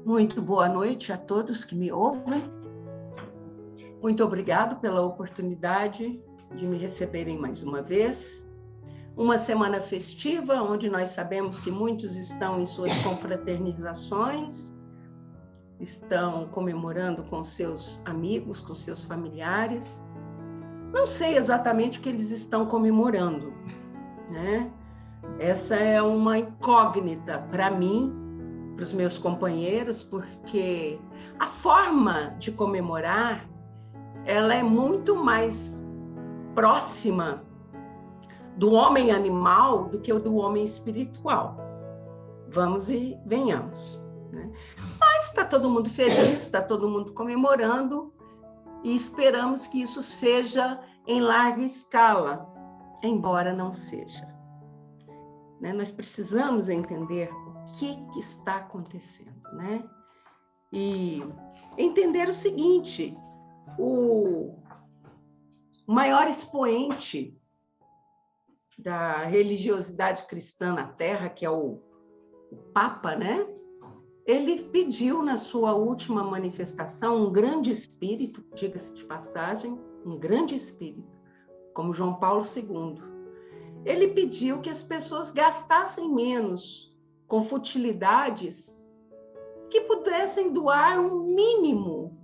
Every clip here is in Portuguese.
Muito boa noite a todos que me ouvem. Muito obrigado pela oportunidade de me receberem mais uma vez. Uma semana festiva, onde nós sabemos que muitos estão em suas confraternizações, estão comemorando com seus amigos, com seus familiares. Não sei exatamente o que eles estão comemorando, né? Essa é uma incógnita para mim, para os meus companheiros, porque a forma de comemorar, ela é muito mais próxima do homem animal do que o do homem espiritual. Vamos e venhamos, né? Mas está todo mundo feliz, está todo mundo comemorando e esperamos que isso seja em larga escala, embora não seja. Né? Nós precisamos entender o que está acontecendo, né? E entender o seguinte: o maior expoente da religiosidade cristã na Terra, que é o Papa, né? Ele pediu na sua última manifestação um grande espírito, diga-se de passagem, um grande espírito, como João Paulo II. Ele pediu que as pessoas gastassem menos com futilidades, que pudessem doar um mínimo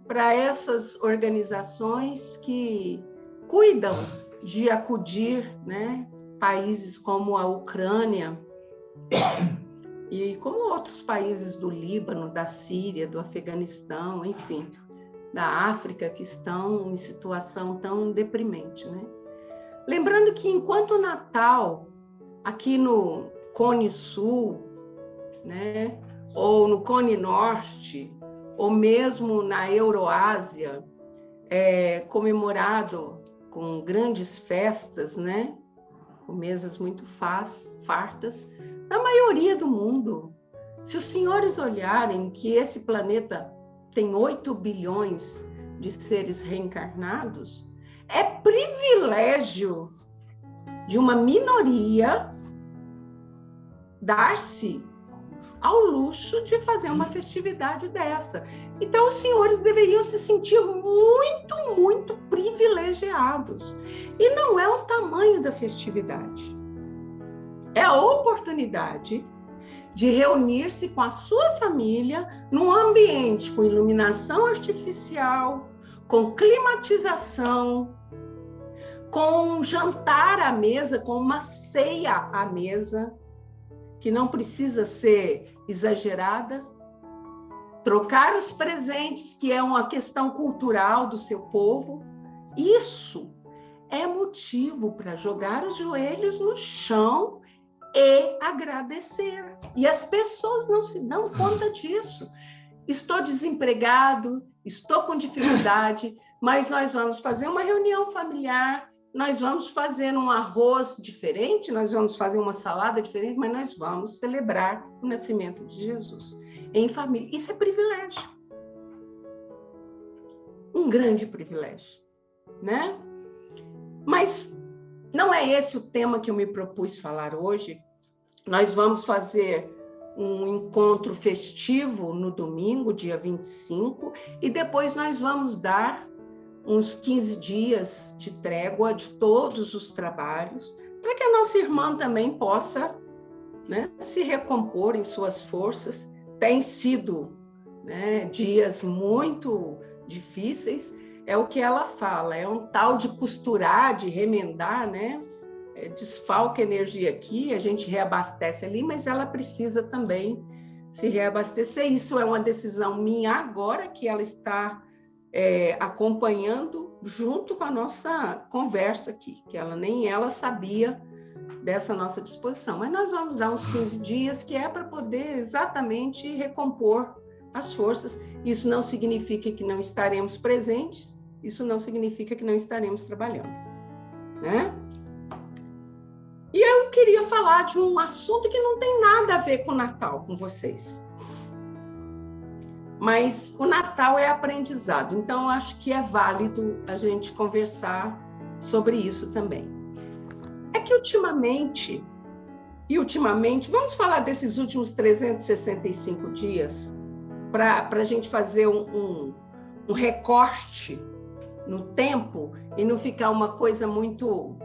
para essas organizações que cuidam de acudir, né, países como a Ucrânia e como outros países do Líbano, da Síria, do Afeganistão, enfim, da África, que estão em situação tão deprimente, né? Lembrando que enquanto o Natal, aqui no Cone Sul, né, ou no Cone Norte, ou mesmo na Euroásia, é comemorado com grandes festas, né, com mesas muito fartas, na maioria do mundo. Se os senhores olharem que esse planeta tem 8 bilhões de seres reencarnados, é privilégio de uma minoria dar-se ao luxo de fazer uma festividade dessa. Então, os senhores deveriam se sentir muito, muito privilegiados. E não é o tamanho da festividade. É a oportunidade de reunir-se com a sua família num ambiente com iluminação artificial, com climatização, com um jantar à mesa, com uma ceia à mesa, que não precisa ser exagerada, trocar os presentes, que é uma questão cultural do seu povo. Isso é motivo para jogar os joelhos no chão e agradecer. E as pessoas não se dão conta disso. Estou desempregado, estou com dificuldade, mas nós vamos fazer uma reunião familiar, nós vamos fazer um arroz diferente, nós vamos fazer uma salada diferente, mas nós vamos celebrar o nascimento de Jesus em família. Isso é privilégio. Um grande privilégio, né? Mas não é esse o tema que eu me propus falar hoje. Nós vamos fazer um encontro festivo no domingo, dia 25, e depois nós vamos dar uns 15 dias de trégua de todos os trabalhos, para que a nossa irmã também possa, né, se recompor em suas forças. Tem sido, né, dias muito difíceis, é o que ela fala, é um tal de costurar, de remendar, né? Desfalca energia aqui, a gente reabastece ali, mas ela precisa também se reabastecer. Isso é uma decisão minha agora, que ela está acompanhando junto com a nossa conversa aqui, que nem ela sabia dessa nossa disposição. Mas nós vamos dar uns 15 dias, que é para poder exatamente recompor as forças. Isso não significa que não estaremos presentes, isso não significa que não estaremos trabalhando, né? E eu queria falar de um assunto que não tem nada a ver com o Natal, com vocês. Mas o Natal é aprendizado, então eu acho que é válido a gente conversar sobre isso também. É que ultimamente, vamos falar desses últimos 365 dias, para a gente fazer um recorte no tempo e não ficar uma coisa muito,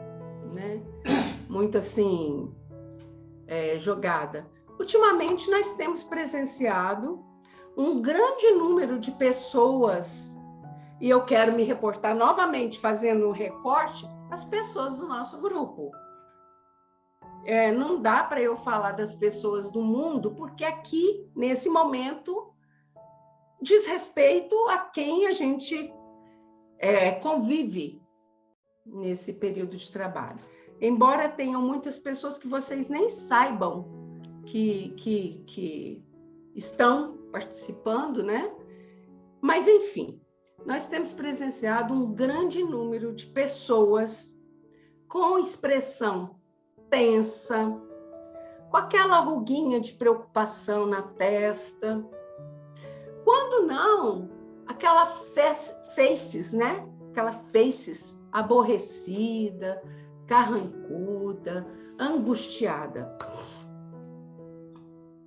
né, muito assim, jogada. Ultimamente, nós temos presenciado um grande número de pessoas, e eu quero me reportar novamente, fazendo um recorte, as pessoas do nosso grupo. Não dá para eu falar das pessoas do mundo, porque aqui, nesse momento, diz respeito a quem a gente convive nesse período de trabalho. Embora tenham muitas pessoas que vocês nem saibam que estão participando, né? Mas, enfim, nós temos presenciado um grande número de pessoas com expressão tensa, com aquela ruguinha de preocupação na testa. Quando não, aquela faces, né? Aquela faces aborrecida, carrancuda, angustiada.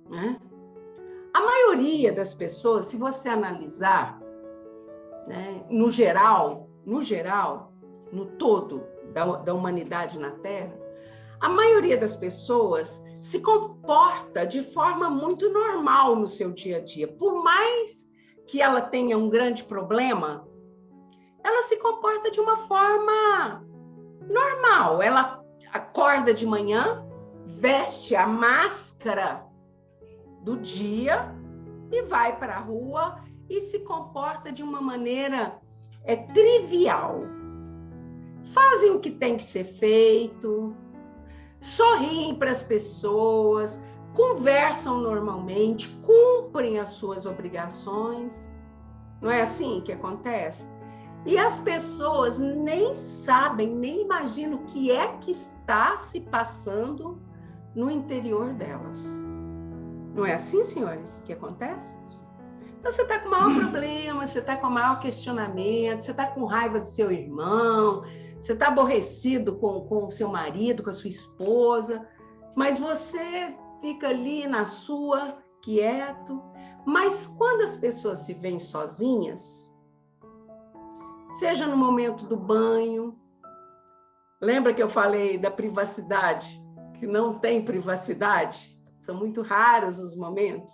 Né? A maioria das pessoas, se você analisar, né, no geral, no todo da humanidade na Terra, a maioria das pessoas se comporta de forma muito normal no seu dia a dia. Por mais que ela tenha um grande problema, ela se comporta de uma forma normal. Ela acorda de manhã, veste a máscara do dia e vai para a rua e se comporta de uma maneira trivial. Fazem o que tem que ser feito, sorriem para as pessoas, conversam normalmente, cumprem as suas obrigações. Não é assim que acontece? E as pessoas nem sabem, nem imaginam o que é que está se passando no interior delas. Não é assim, senhores, que acontece? Então, você está com o maior problema, você está com o maior questionamento, você está com raiva do seu irmão, você está aborrecido com o seu marido, com a sua esposa, mas você fica ali na sua, quieto. Mas quando as pessoas se veem sozinhas, seja no momento do banho, lembra que eu falei da privacidade, que não tem privacidade? São muito raros os momentos.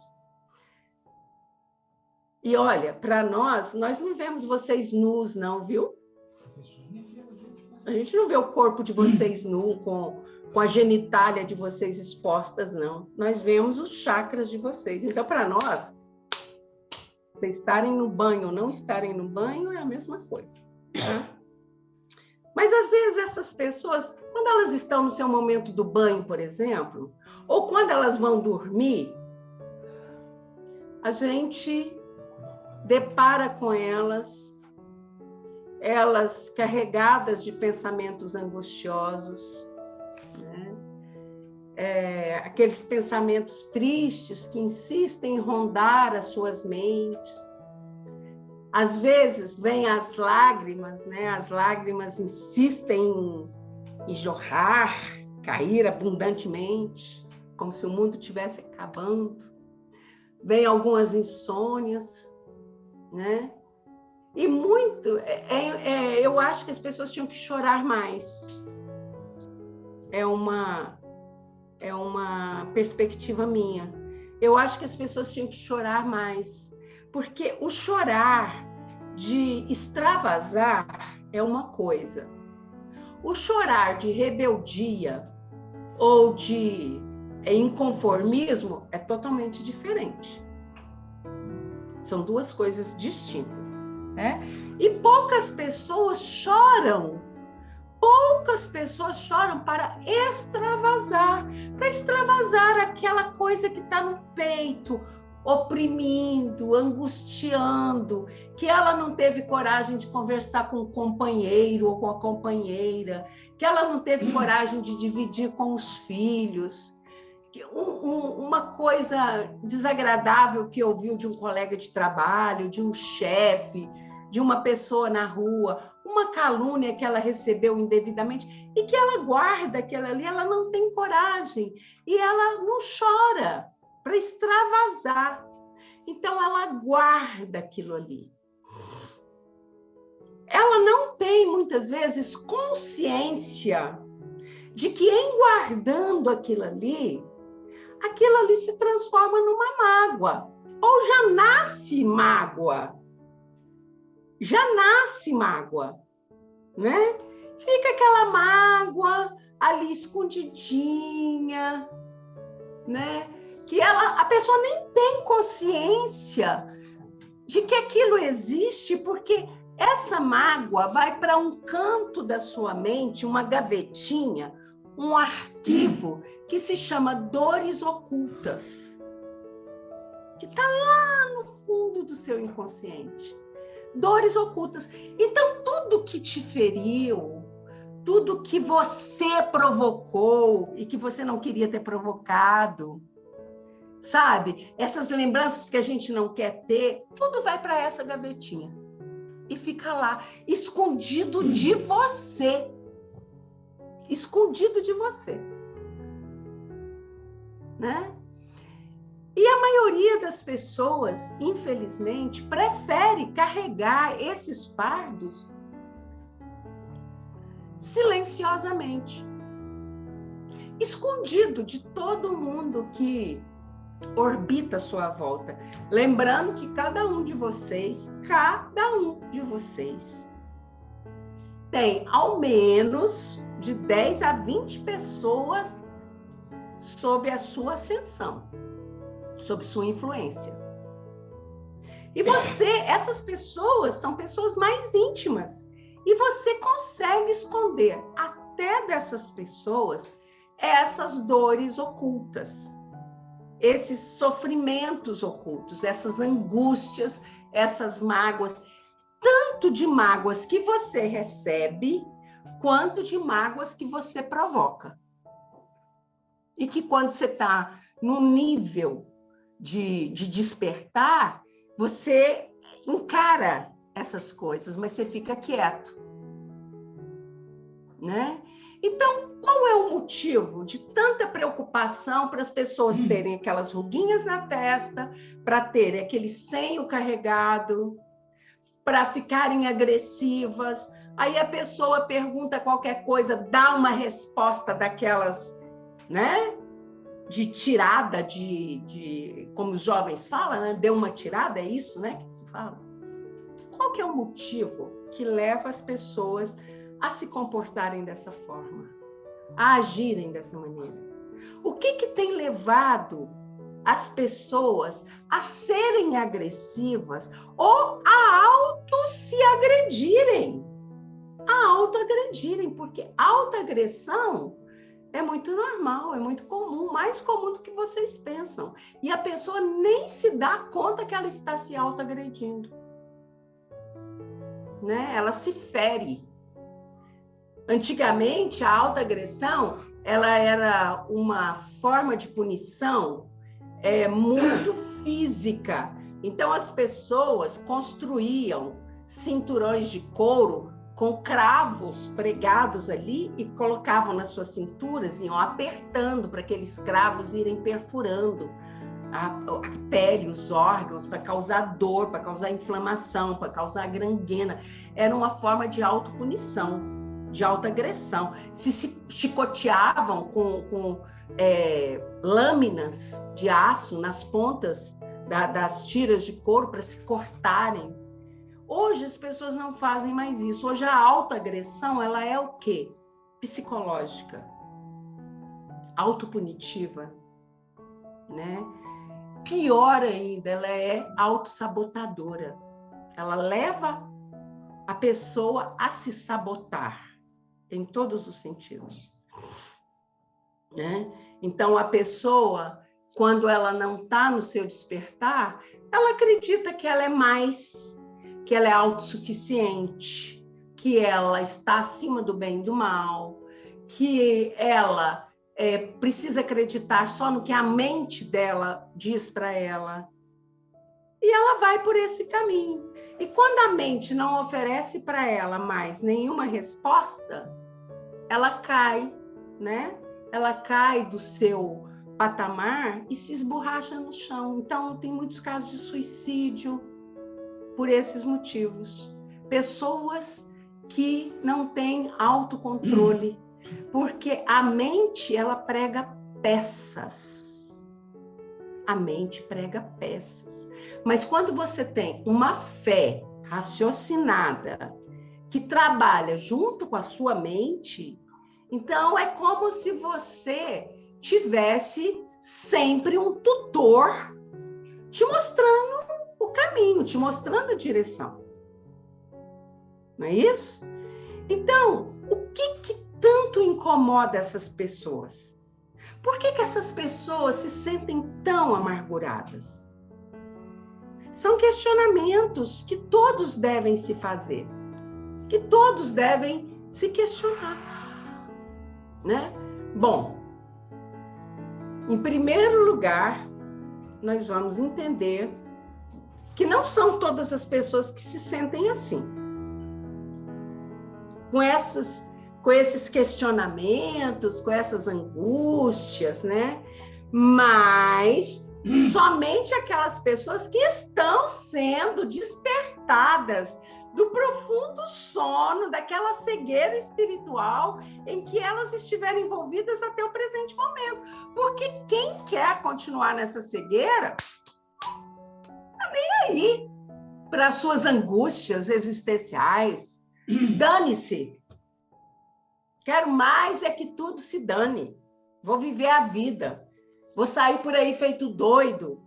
E olha, para nós não vemos vocês nus, não, viu? A gente não vê o corpo de vocês nu, com a genitália de vocês expostas, não. Nós vemos os chakras de vocês. Então, para nós, vocês estarem no banho ou não estarem no banho é a mesma coisa. Tá? Mas, às vezes, essas pessoas, quando elas estão no seu momento do banho, por exemplo, ou quando elas vão dormir, a gente depara com elas carregadas de pensamentos angustiosos, né? Aqueles pensamentos tristes que insistem em rondar as suas mentes. Às vezes vêm as lágrimas, né? As lágrimas insistem em jorrar, cair abundantemente, como se o mundo estivesse acabando. Vêm algumas insônias, né? E muito, eu acho que as pessoas tinham que chorar mais. É uma perspectiva minha. Eu acho que as pessoas tinham que chorar mais, porque o chorar de extravasar é uma coisa. O chorar de rebeldia ou de inconformismo é totalmente diferente. São duas coisas distintas. Né? E poucas pessoas choram para extravasar aquela coisa que está no peito, oprimindo, angustiando, que ela não teve coragem de conversar com o companheiro ou com a companheira, que ela não teve coragem de dividir com os filhos. Uma coisa desagradável que ouviu de um colega de trabalho, de um chefe, de uma pessoa na rua, uma calúnia que ela recebeu indevidamente e que ela guarda aquela ali, ela não tem coragem e ela não chora para extravasar. Então, Então, ela guarda aquilo ali. Ela não tem, muitas vezes, consciência de que, em guardando aquilo ali se transforma numa mágoa. Ou já nasce mágoa. Né? Fica aquela mágoa ali escondidinha, né? Que a pessoa nem tem consciência de que aquilo existe, porque essa mágoa vai para um canto da sua mente, uma gavetinha, um arquivo que se chama dores ocultas, que está lá no fundo do seu inconsciente. Dores ocultas. Então, tudo que te feriu, tudo que você provocou e que você não queria ter provocado, sabe? Essas lembranças que a gente não quer ter, tudo vai para essa gavetinha. E fica lá, escondido de você. Escondido de você. Né? E a maioria das pessoas, infelizmente, prefere carregar esses fardos silenciosamente, escondido de todo mundo que orbita à sua volta. Lembrando que cada um de vocês tem ao menos de 10 a 20 pessoas sob a sua ascensão, sob sua influência. E essas pessoas são pessoas mais íntimas. E você consegue esconder até dessas pessoas essas dores ocultas, esses sofrimentos ocultos, essas angústias, essas mágoas, tanto de mágoas que você recebe, quanto de mágoas que você provoca. E que quando você está no nível de despertar, você encara essas coisas, mas você fica quieto, né? Então, qual é o motivo de tanta preocupação para as pessoas terem aquelas ruguinhas na testa, para terem aquele senho carregado, para ficarem agressivas? Aí a pessoa pergunta qualquer coisa, dá uma resposta daquelas, né? De tirada, como os jovens falam, né? Deu uma tirada, é isso, né, que se fala? Qual que é o motivo que leva as pessoas a se comportarem dessa forma, a agirem dessa maneira? O que tem levado as pessoas a serem agressivas ou a se agredirem? A autoagredirem, porque autoagressão é muito normal, é muito comum, mais comum do que vocês pensam. E a pessoa nem se dá conta que ela está se autoagredindo. Né? Ela se fere. Antigamente, a autoagressão, ela era uma forma de punição muito física. Então, as pessoas construíam cinturões de couro com cravos pregados ali e colocavam nas suas cinturas, iam apertando para aqueles cravos irem perfurando a pele, os órgãos, para causar dor, para causar inflamação, para causar gangrena. Era uma forma de autopunição, de autoagressão. Se chicoteavam com lâminas de aço nas pontas das tiras de couro para se cortarem. Hoje as pessoas não fazem mais isso. Hoje a autoagressão, ela é o quê? Psicológica, autopunitiva, né? Pior ainda, ela é autossabotadora. Ela leva a pessoa a se sabotar em todos os sentidos, né? Então a pessoa, quando ela não está no seu despertar, ela acredita que ela é mais, que ela é autossuficiente, que ela está acima do bem e do mal, que ela precisa acreditar só no que a mente dela diz para ela. E ela vai por esse caminho. E quando a mente não oferece para ela mais nenhuma resposta, ela cai, né? Ela cai do seu patamar e se esborracha no chão. Então, tem muitos casos de suicídio por esses motivos. Pessoas que não têm autocontrole, porque a mente, ela prega peças. A mente prega peças. Mas quando você tem uma fé raciocinada, que trabalha junto com a sua mente, então é como se você tivesse sempre um tutor te mostrando o caminho, te mostrando a direção. Não é isso? Então, o que tanto incomoda essas pessoas? Por que essas pessoas se sentem tão amarguradas? São questionamentos que todos devem se fazer, que todos devem se questionar, né? Bom, em primeiro lugar, nós vamos entender que não são todas as pessoas que se sentem assim. Com esses questionamentos, com essas angústias, né? Mas somente aquelas pessoas que estão sendo despertadas do profundo sono, daquela cegueira espiritual em que elas estiveram envolvidas até o presente momento. Porque quem quer continuar nessa cegueira, tá nem aí para as suas angústias existenciais. Dane-se. Quero mais é que tudo se dane. Vou viver a vida. Vou sair por aí feito doido.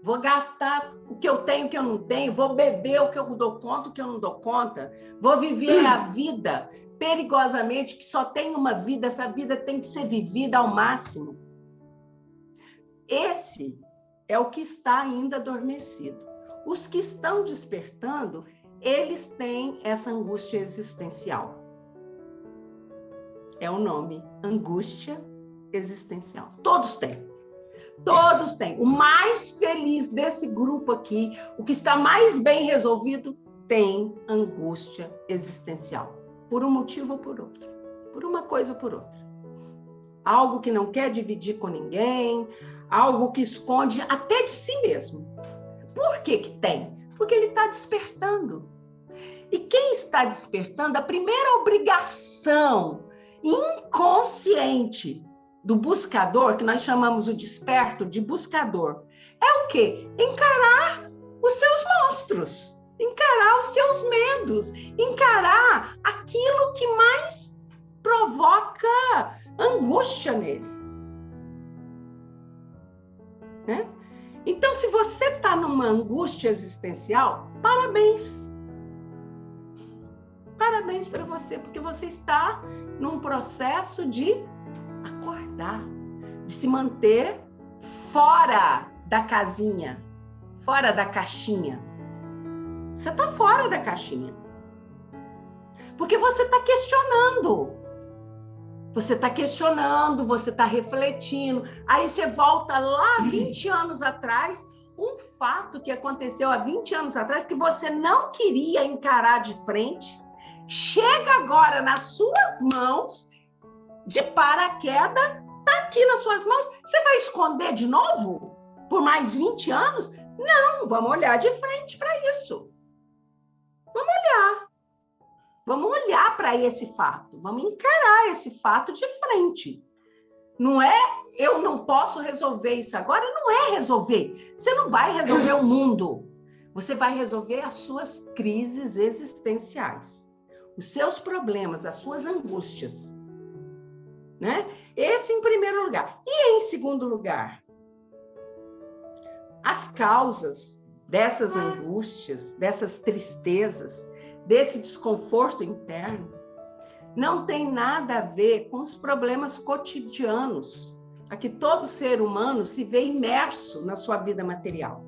Vou gastar o que eu tenho, o que eu não tenho. Vou beber o que eu dou conta, o que eu não dou conta. Vou viver a vida perigosamente, que só tem uma vida. Essa vida tem que ser vivida ao máximo. Esse é o que está ainda adormecido. Os que estão despertando, eles têm essa angústia existencial. É o nome, angústia existencial. Todos têm. Todos têm. O mais feliz desse grupo aqui, o que está mais bem resolvido, tem angústia existencial. Por um motivo ou por outro. Por uma coisa ou por outra. Algo que não quer dividir com ninguém, algo que esconde até de si mesmo. Por que que tem? Porque ele está despertando. E quem está despertando, a primeira obrigação inconsciente do buscador, que nós chamamos o desperto de buscador, é o quê? Encarar os seus monstros, encarar os seus medos, encarar aquilo que mais provoca angústia nele. Né? Então, se você está numa angústia existencial, parabéns. Parabéns para você, porque você está num processo de acordar, de se manter fora da casinha, fora da caixinha. Você está fora da caixinha. Porque você está questionando. Você está questionando, você está refletindo. Aí você volta lá 20 anos atrás, um fato que aconteceu há 20 anos atrás, que você não queria encarar de frente, chega agora nas suas mãos, de paraquedas, está aqui nas suas mãos. Você vai esconder de novo? Por mais 20 anos? Não, vamos olhar de frente para isso. Vamos olhar. Vamos olhar para esse fato. Vamos encarar esse fato de frente. Não é, eu não posso resolver isso agora? Não é resolver. Você não vai resolver o mundo. Você vai resolver as suas crises existenciais. Os seus problemas, as suas angústias. Né? Esse em primeiro lugar. E em segundo lugar, as causas dessas angústias, dessas tristezas, desse desconforto interno, não tem nada a ver com os problemas cotidianos, a que todo ser humano se vê imerso na sua vida material.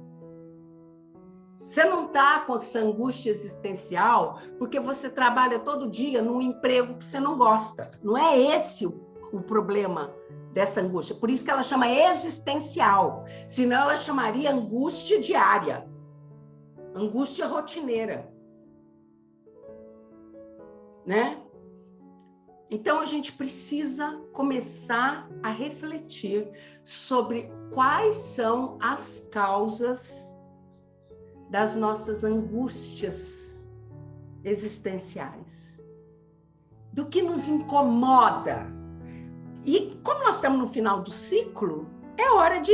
Você não está com essa angústia existencial porque você trabalha todo dia num emprego que você não gosta. Não é esse o problema dessa angústia. Por isso que ela chama existencial. Senão ela chamaria angústia diária. Angústia rotineira. Né? Então, a gente precisa começar a refletir sobre quais são as causas das nossas angústias existenciais, do que nos incomoda. E como nós estamos no final do ciclo, é hora de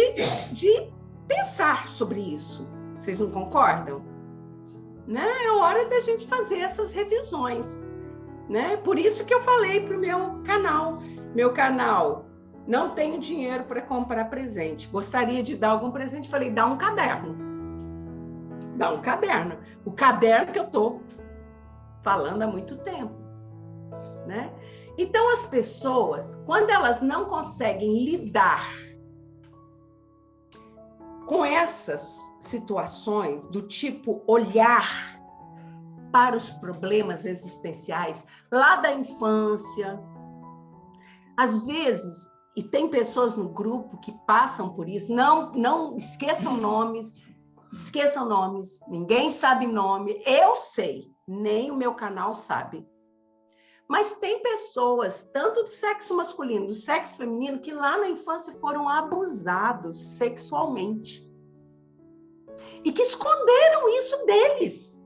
pensar sobre isso. Vocês não concordam? Né? É hora da gente fazer essas revisões. Né? Por isso que eu falei para o meu canal. Meu canal, não tenho dinheiro para comprar presente. Gostaria de dar algum presente? Falei, dá um caderno. Dá um caderno. O caderno que eu estou falando há muito tempo. Né? Então, as pessoas, quando elas não conseguem lidar com essas situações, do tipo olhar para os problemas existenciais lá da infância, às vezes, e tem pessoas no grupo que passam por isso, não esqueçam nomes, ninguém sabe nome, eu sei, nem o meu canal sabe. Mas tem pessoas, tanto do sexo masculino, do sexo feminino, que lá na infância foram abusados sexualmente. E que esconderam isso deles.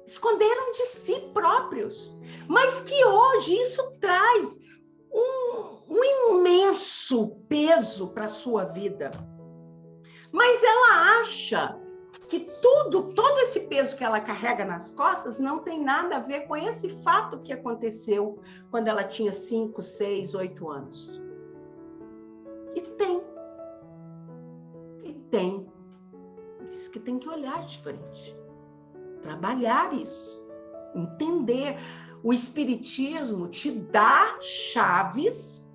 Esconderam de si próprios. Mas que hoje isso traz um imenso peso para a sua vida. Mas ela acha que todo esse peso que ela carrega nas costas não tem nada a ver com esse fato que aconteceu quando ela tinha 5, 6, 8 anos. E tem. Por isso que tem que olhar de frente. Trabalhar isso. Entender. O Espiritismo te dá chaves,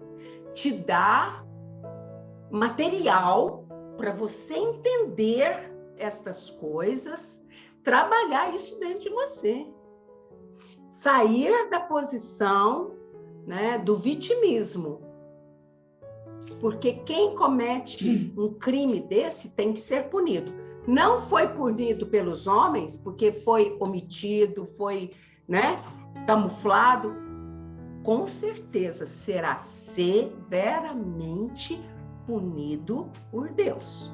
te dá material para você entender estas coisas, trabalhar isso dentro de você. Sair da posição, né, do vitimismo. Porque quem comete um crime desse tem que ser punido. Não foi punido pelos homens, porque foi omitido, foi, né, camuflado. Com certeza será severamente punido por Deus.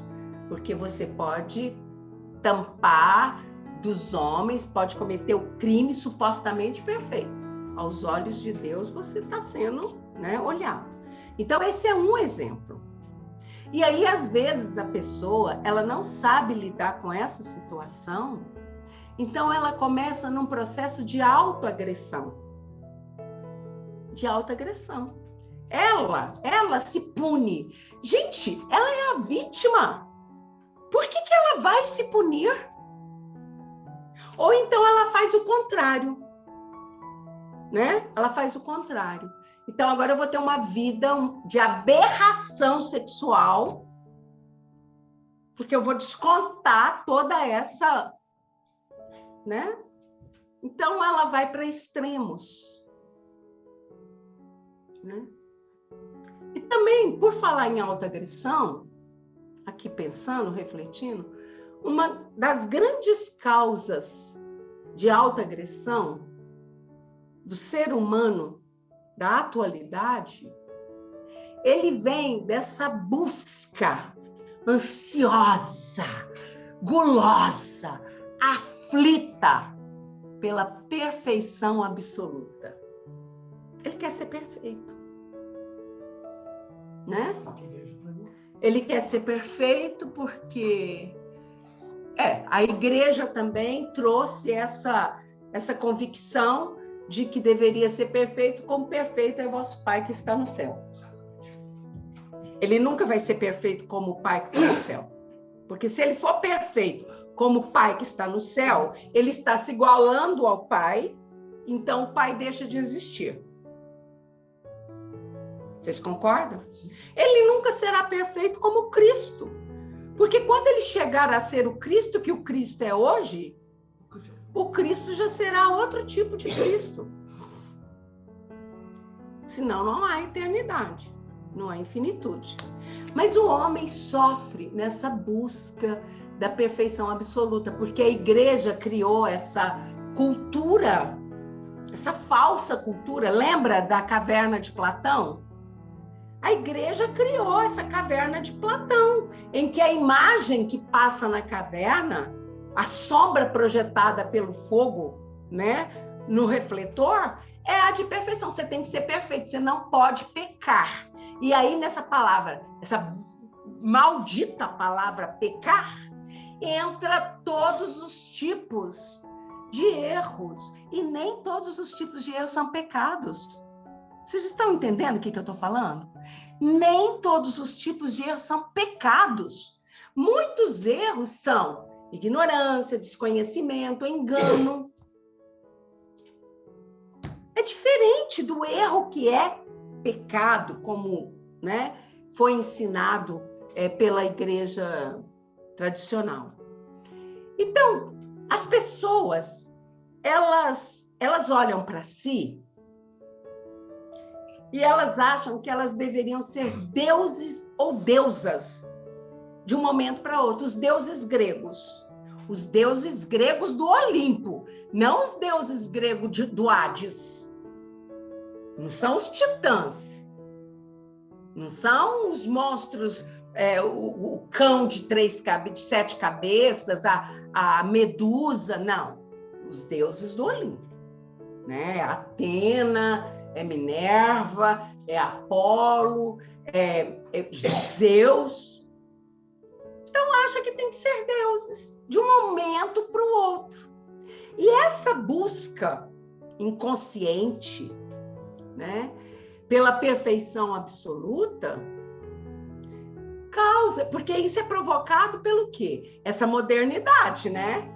Porque você pode tampar dos homens, pode cometer o crime supostamente perfeito. Aos olhos de Deus, você está sendo, né, olhado. Então, esse é um exemplo. E aí, às vezes, a pessoa, ela não sabe lidar com essa situação, então ela começa num processo de autoagressão. Ela se pune. Gente, ela é a vítima. Por que ela vai se punir? Ou então ela faz o contrário, né? Ela faz o contrário. Então agora eu vou ter uma vida de aberração sexual, porque eu vou descontar toda essa, né? Então ela vai para extremos, né? E também, por falar em autoagressão, aqui pensando, refletindo, uma das grandes causas de autoagressão do ser humano da atualidade, ele vem dessa busca ansiosa, gulosa, aflita pela perfeição absoluta. Ele quer ser perfeito, né? Ele quer ser perfeito porque a igreja também trouxe essa convicção de que deveria ser perfeito, como perfeito é vosso Pai que está no céu. Ele nunca vai ser perfeito como o Pai que está no céu. Porque se ele for perfeito como o Pai que está no céu, ele está se igualando ao Pai, então o Pai deixa de existir. Vocês concordam? Ele nunca será perfeito como Cristo. Porque quando ele chegar a ser o Cristo que o Cristo é hoje, o Cristo já será outro tipo de Cristo. Senão não há eternidade, não há infinitude. Mas o homem sofre nessa busca da perfeição absoluta, porque a igreja criou essa cultura essa falsa cultura. Lembra da caverna de Platão? A igreja criou essa caverna de Platão, em que a imagem que passa na caverna, a sombra projetada pelo fogo, né, no refletor, é a de perfeição. Você tem que ser perfeito, você não pode pecar. E aí, nessa palavra, essa maldita palavra pecar, entra todos os tipos de erros. E nem todos os tipos de erros são pecados. Vocês estão entendendo o que eu estou falando? Nem todos os tipos de erros são pecados. Muitos erros são ignorância, desconhecimento, engano. É diferente do erro que é pecado, como, né, foi ensinado pela igreja tradicional. Então, as pessoas, elas olham para si e elas acham que elas deveriam ser deuses ou deusas de um momento para outro. Os deuses gregos do Olimpo, não os deuses gregos do Hades. Não são os titãs, não são os monstros, o cão de 7 cabeças, a medusa, não. Os deuses do Olimpo, né? Atena, Minerva, Apolo, Zeus. Então, acha que tem que ser deuses de um momento para o outro. E essa busca inconsciente, né, pela perfeição absoluta, causa, porque isso é provocado pelo quê? Essa modernidade, né?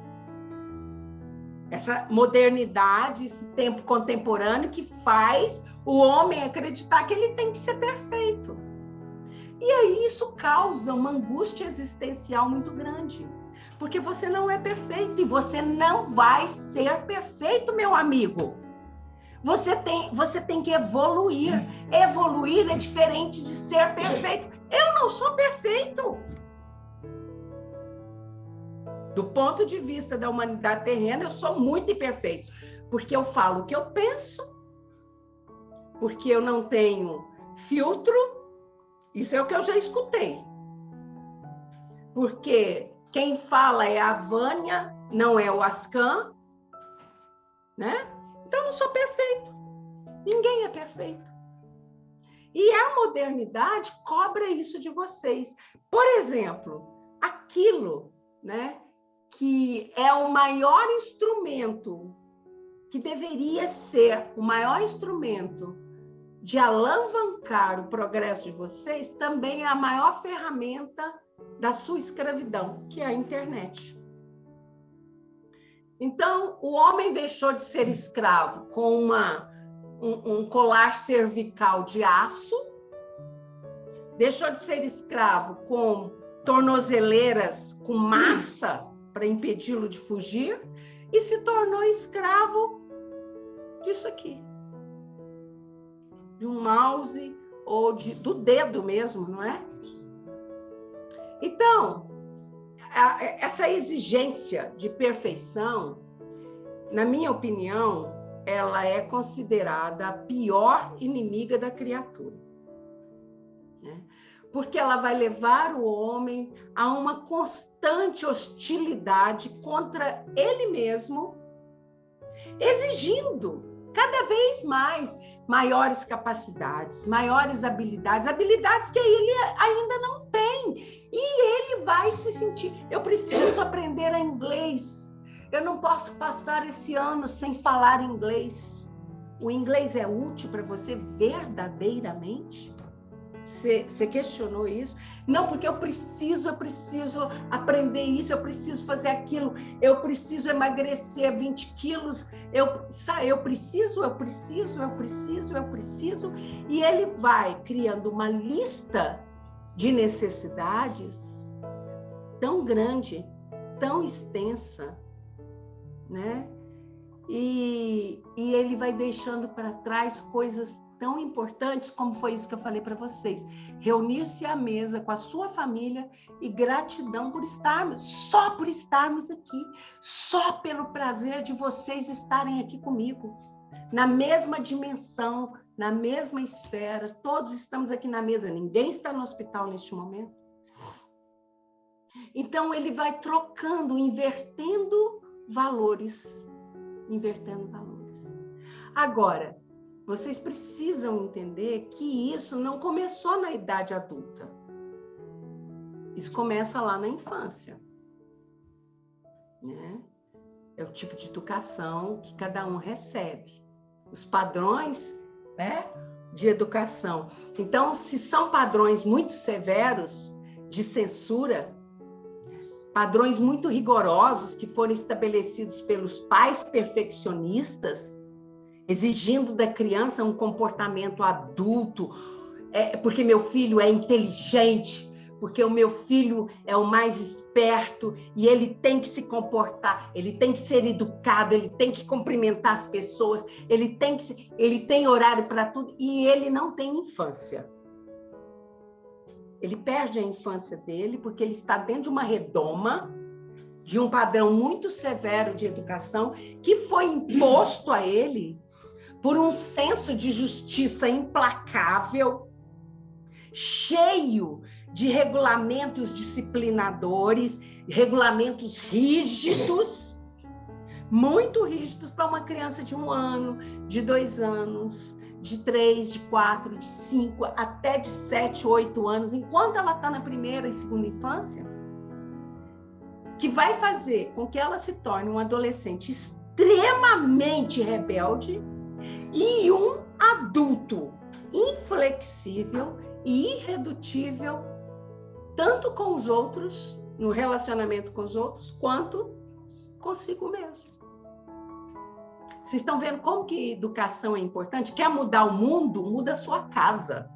Essa modernidade, esse tempo contemporâneo que faz o homem acreditar que ele tem que ser perfeito. E aí isso causa uma angústia existencial muito grande, porque você não é perfeito e você não vai ser perfeito, meu amigo. Você tem que evoluir. Evoluir é diferente de ser perfeito. Eu não sou perfeito. Do ponto de vista da humanidade terrena, eu sou muito imperfeito. Porque eu falo o que eu penso, porque eu não tenho filtro. Isso é o que eu já escutei. Porque quem fala é a Vânia, não é o Ascan, né? Então, eu não sou perfeito. Ninguém é perfeito. E a modernidade cobra isso de vocês. Por exemplo, aquilo, né, que é o maior instrumento, que deveria ser o maior instrumento de alavancar o progresso de vocês, também é a maior ferramenta da sua escravidão, que é a internet. Então, o homem deixou de ser escravo com um colar cervical de aço, deixou de ser escravo com tornozeleiras com massa para impedi-lo de fugir e se tornou escravo disso aqui. De um mouse ou do dedo mesmo, não é? Então, essa exigência de perfeição, na minha opinião, ela é considerada a pior inimiga da criatura, né? Porque ela vai levar o homem a uma constante hostilidade contra ele mesmo, exigindo cada vez mais maiores capacidades, maiores habilidades que ele ainda não tem. E ele vai se sentir, eu preciso aprender inglês, eu não posso passar esse ano sem falar inglês. O inglês é útil para você verdadeiramente? Você questionou isso? Não, porque eu preciso aprender isso, eu preciso fazer aquilo, eu preciso emagrecer 20 quilos, eu preciso, e ele vai criando uma lista de necessidades tão grande, tão extensa, né? E ele vai deixando para trás coisas tão importantes como foi isso que eu falei para vocês. Reunir-se à mesa com a sua família e gratidão por estarmos, só por estarmos aqui, só pelo prazer de vocês estarem aqui comigo. na mesma dimensão, na mesma esfera, todos estamos aqui na mesa, ninguém está no hospital neste momento. Então, ele vai trocando, invertendo valores. Agora, vocês precisam entender que isso não começou na idade adulta. Isso começa lá na infância. Né? É o tipo de educação que cada um recebe. Os padrões, né, de educação. Então, se são padrões muito severos de censura, padrões muito rigorosos que foram estabelecidos pelos pais perfeccionistas, exigindo da criança um comportamento adulto, porque meu filho é inteligente, porque o meu filho é o mais esperto e ele tem que se comportar, ele tem que ser educado, ele tem que cumprimentar as pessoas, ele tem horário para tudo e ele não tem infância. Ele perde a infância dele porque ele está dentro de uma redoma, de um padrão muito severo de educação que foi imposto a ele por um senso de justiça implacável, cheio de regulamentos disciplinadores, regulamentos rígidos, muito rígidos para uma criança de 1 ano, de 2 anos, de 3, de 4, de 5, até de 7, 8 anos, enquanto ela está na primeira e segunda infância, que vai fazer com que ela se torne um adolescente extremamente rebelde e um adulto inflexível e irredutível, tanto com os outros, no relacionamento com os outros, quanto consigo mesmo. Vocês estão vendo como que educação é importante? Quer mudar o mundo? Muda a sua casa.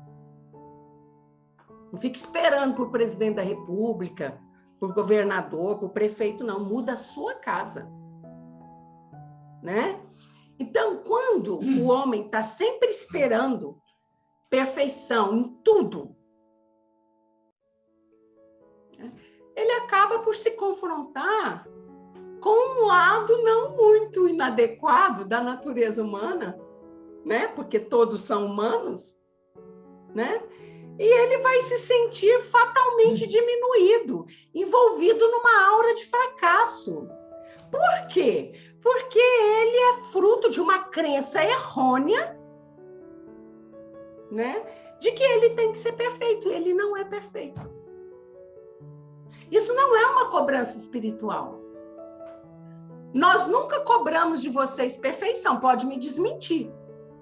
Não fique esperando por presidente da República, por governador, por prefeito, não. Muda a sua casa. Né? Então, quando o homem está sempre esperando perfeição em tudo, ele acaba por se confrontar com um lado não muito inadequado da natureza humana, né? Porque todos são humanos, né? E ele vai se sentir fatalmente diminuído, envolvido numa aura de fracasso. Por quê? Porque ele é fruto de uma crença errônea, né? De que ele tem que ser perfeito. Ele não é perfeito. Isso não é uma cobrança espiritual. Nós nunca cobramos de vocês perfeição, pode me desmentir.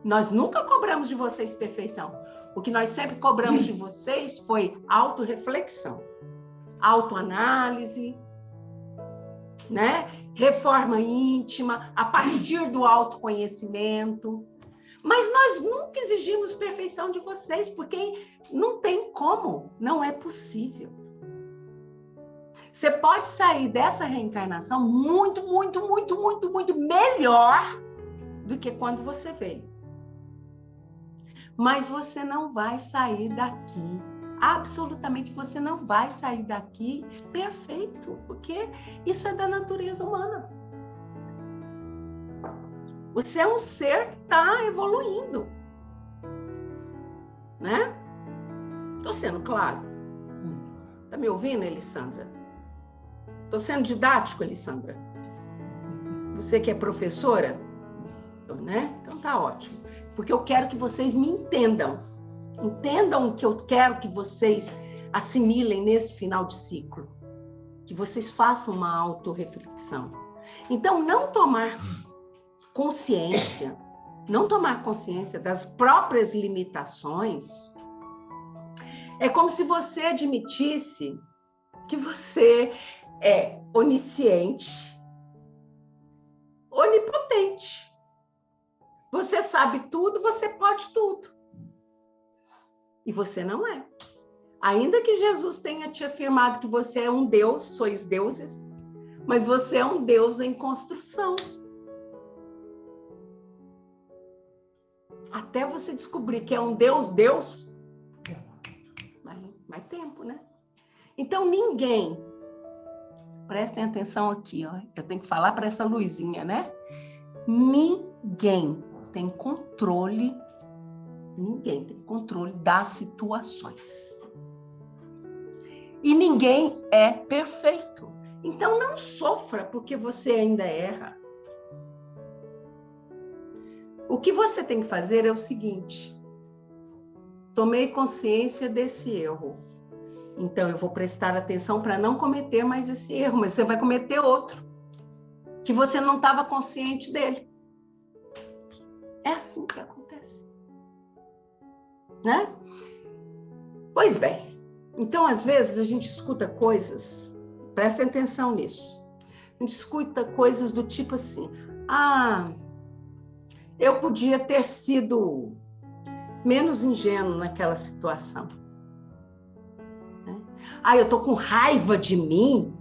Nós nunca cobramos de vocês perfeição. O que nós sempre cobramos de vocês foi autorreflexão, autoanálise, né? Reforma íntima, a partir do autoconhecimento. Mas nós nunca exigimos perfeição de vocês, porque não tem como, não é possível. Você pode sair dessa reencarnação muito melhor do que quando você veio. Mas você não vai sair daqui, absolutamente você não vai sair daqui perfeito, porque isso é da natureza humana. Você é um ser que está evoluindo, né? Estou sendo claro? Está me ouvindo, Elisandra? Estou sendo didático, Elisandra? Você que é professora? Né? Então tá ótimo. Porque eu quero que vocês me entendam. Entendam o que eu quero que vocês assimilem nesse final de ciclo. Que vocês façam uma autorreflexão. Então, não tomar consciência das próprias limitações é como se você admitisse que você é onisciente, onipotente. Você sabe tudo, você pode tudo. E você não é. Ainda que Jesus tenha te afirmado que você é um Deus, sois deuses, mas você é um Deus em construção. Até você descobrir que é um Deus, vai tempo, né? Então, ninguém, prestem atenção aqui, ó, eu tenho que falar para essa luzinha, né? Ninguém tem controle, ninguém tem controle das situações. E ninguém é perfeito. Então não sofra porque você ainda erra. O que você tem que fazer é o seguinte: tomei consciência desse erro. Então eu vou prestar atenção para não cometer mais esse erro, mas você vai cometer outro, que você não estava consciente dele. É assim que acontece. Né? Pois bem, então às vezes a gente escuta coisas, prestem atenção nisso, a gente escuta coisas do tipo assim: eu podia ter sido menos ingênuo naquela situação. Eu tô com raiva de mim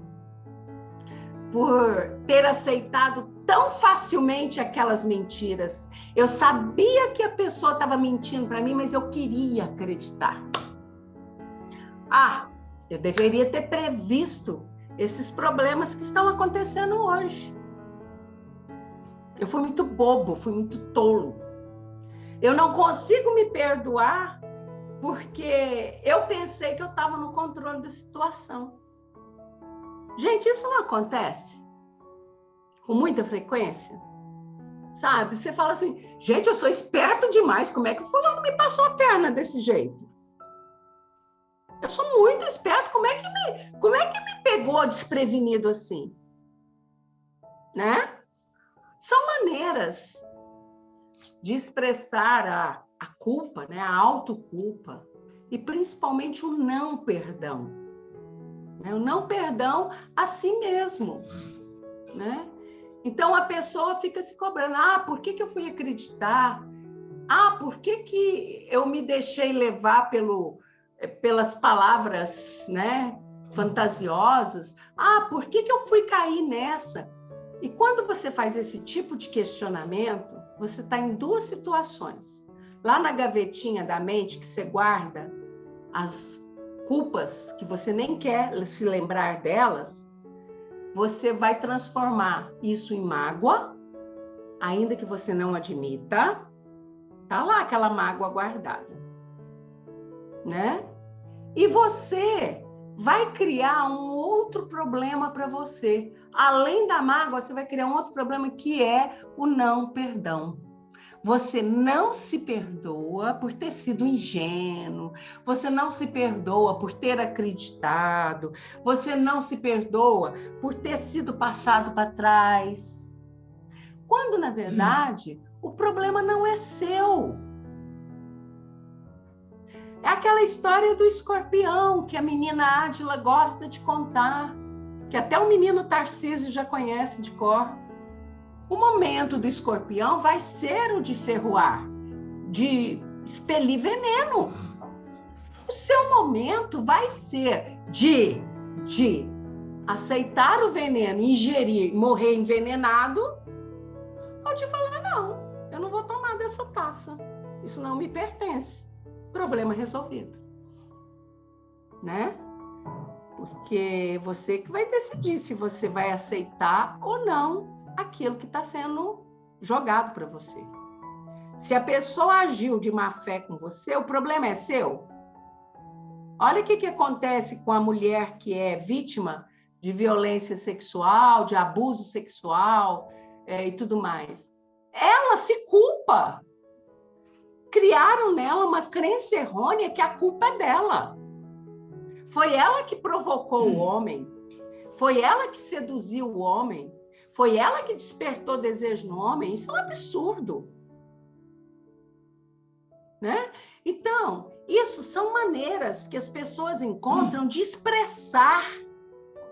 por ter aceitado tão facilmente aquelas mentiras. Eu sabia que a pessoa estava mentindo para mim, mas eu queria acreditar. Eu deveria ter previsto esses problemas que estão acontecendo hoje. Eu fui muito bobo, fui muito tolo. Eu não consigo me perdoar porque eu pensei que eu estava no controle da situação. Gente, isso não acontece com muita frequência? Sabe? Você fala assim: gente, eu sou esperto demais, como é que o fulano me passou a perna desse jeito? Eu sou muito esperto, como é que me pegou desprevenido assim? Né? São maneiras de expressar a culpa, né? A autoculpa, e principalmente o não perdão. Né? O não perdão a si mesmo. Né? Então a pessoa fica se cobrando: por que eu fui acreditar? Por que eu me deixei levar pelas palavras, né, fantasiosas? Por que eu fui cair nessa? E quando você faz esse tipo de questionamento, você está em duas situações. Lá na gavetinha da mente que você guarda as culpas, que você nem quer se lembrar delas, você vai transformar isso em mágoa, ainda que você não admita. Tá lá aquela mágoa guardada, né? E você vai criar um outro problema para você. Além da mágoa, você vai criar um outro problema, que é o não perdão. Você não se perdoa por ter sido ingênuo, você não se perdoa por ter acreditado, você não se perdoa por ter sido passado para trás. Quando, na verdade, o problema não é seu. É aquela história do escorpião que a menina Ádila gosta de contar, que até o menino Tarcísio já conhece de cor. O momento do escorpião vai ser o de ferroar, de expelir veneno. O seu momento vai ser de aceitar o veneno, ingerir, morrer envenenado, ou de falar: não, eu não vou tomar dessa taça, isso não me pertence. Problema resolvido, né? Porque você que vai decidir se você vai aceitar ou não aquilo que está sendo jogado para você. Se a pessoa agiu de má fé com você, o problema é seu. Olha o que acontece com a mulher que é vítima de violência sexual, de abuso sexual e tudo mais. Ela se culpa. Criaram nela uma crença errônea que a culpa é dela. Foi ela que provocou o homem, foi ela que seduziu o homem, foi ela que despertou desejo no homem. Isso é um absurdo. Né? Então, isso são maneiras que as pessoas encontram de expressar,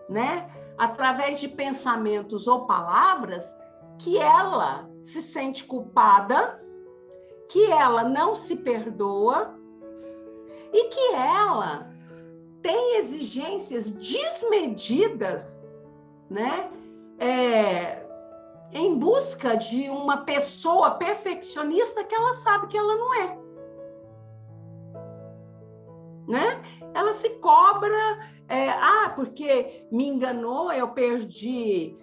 né, através de pensamentos ou palavras, que ela se sente culpada, que ela não se perdoa e que ela tem exigências desmedidas, né? Em busca de uma pessoa perfeccionista que ela sabe que ela não é. Né? Ela se cobra, porque me enganou, eu perdi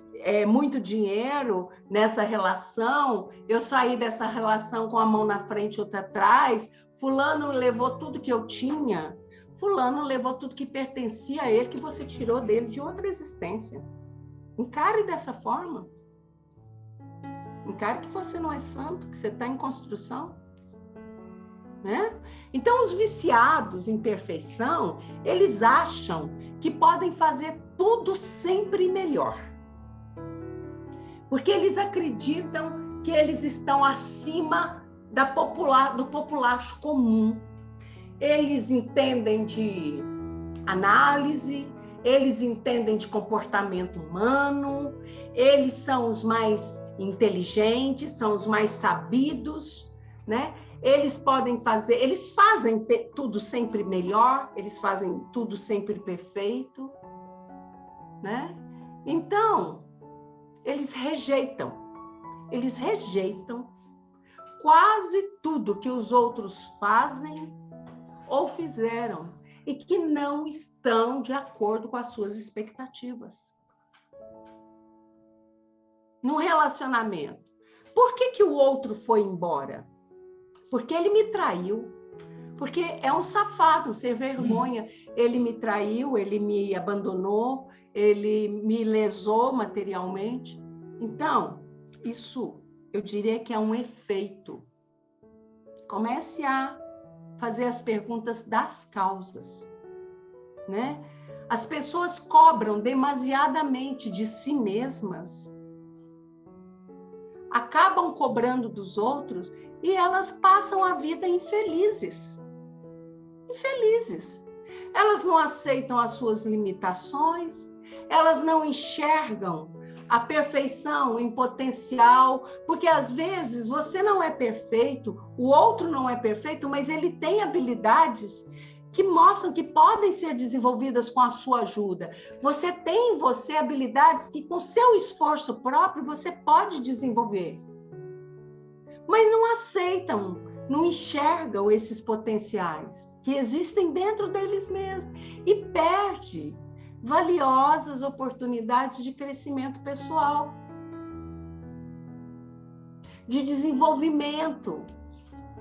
muito dinheiro nessa relação, eu saí dessa relação com a mão na frente e outra atrás, fulano levou tudo que eu tinha, fulano levou tudo que pertencia a ele, que você tirou dele de outra existência. Encare dessa forma. Encare que você não é santo, que você está em construção. Né? Então, os viciados em perfeição, eles acham que podem fazer tudo sempre melhor. Porque eles acreditam que eles estão acima do populacho comum. Eles entendem de análise, eles entendem de comportamento humano, eles são os mais inteligentes, são os mais sabidos, né? Eles fazem tudo sempre melhor, eles fazem tudo sempre perfeito, né? Então, eles rejeitam quase tudo que os outros fazem ou fizeram e que não estão de acordo com as suas expectativas. Num relacionamento, por que o outro foi embora? Porque ele me traiu, porque é um safado, sem vergonha. Ele me traiu, ele me abandonou, ele me lesou materialmente. Então, isso eu diria que é um efeito. Comece a fazer as perguntas das causas, né? As pessoas cobram demasiadamente de si mesmas, acabam cobrando dos outros e elas passam a vida infelizes. Infelizes. Elas não aceitam as suas limitações, elas não enxergam a perfeição em potencial, porque às vezes você não é perfeito, o outro não é perfeito, mas ele tem habilidades que mostram que podem ser desenvolvidas com a sua ajuda. Você tem em você habilidades que com seu esforço próprio você pode desenvolver. Mas não aceitam, não enxergam esses potenciais que existem dentro deles mesmos e perde valiosas oportunidades de crescimento pessoal, de desenvolvimento,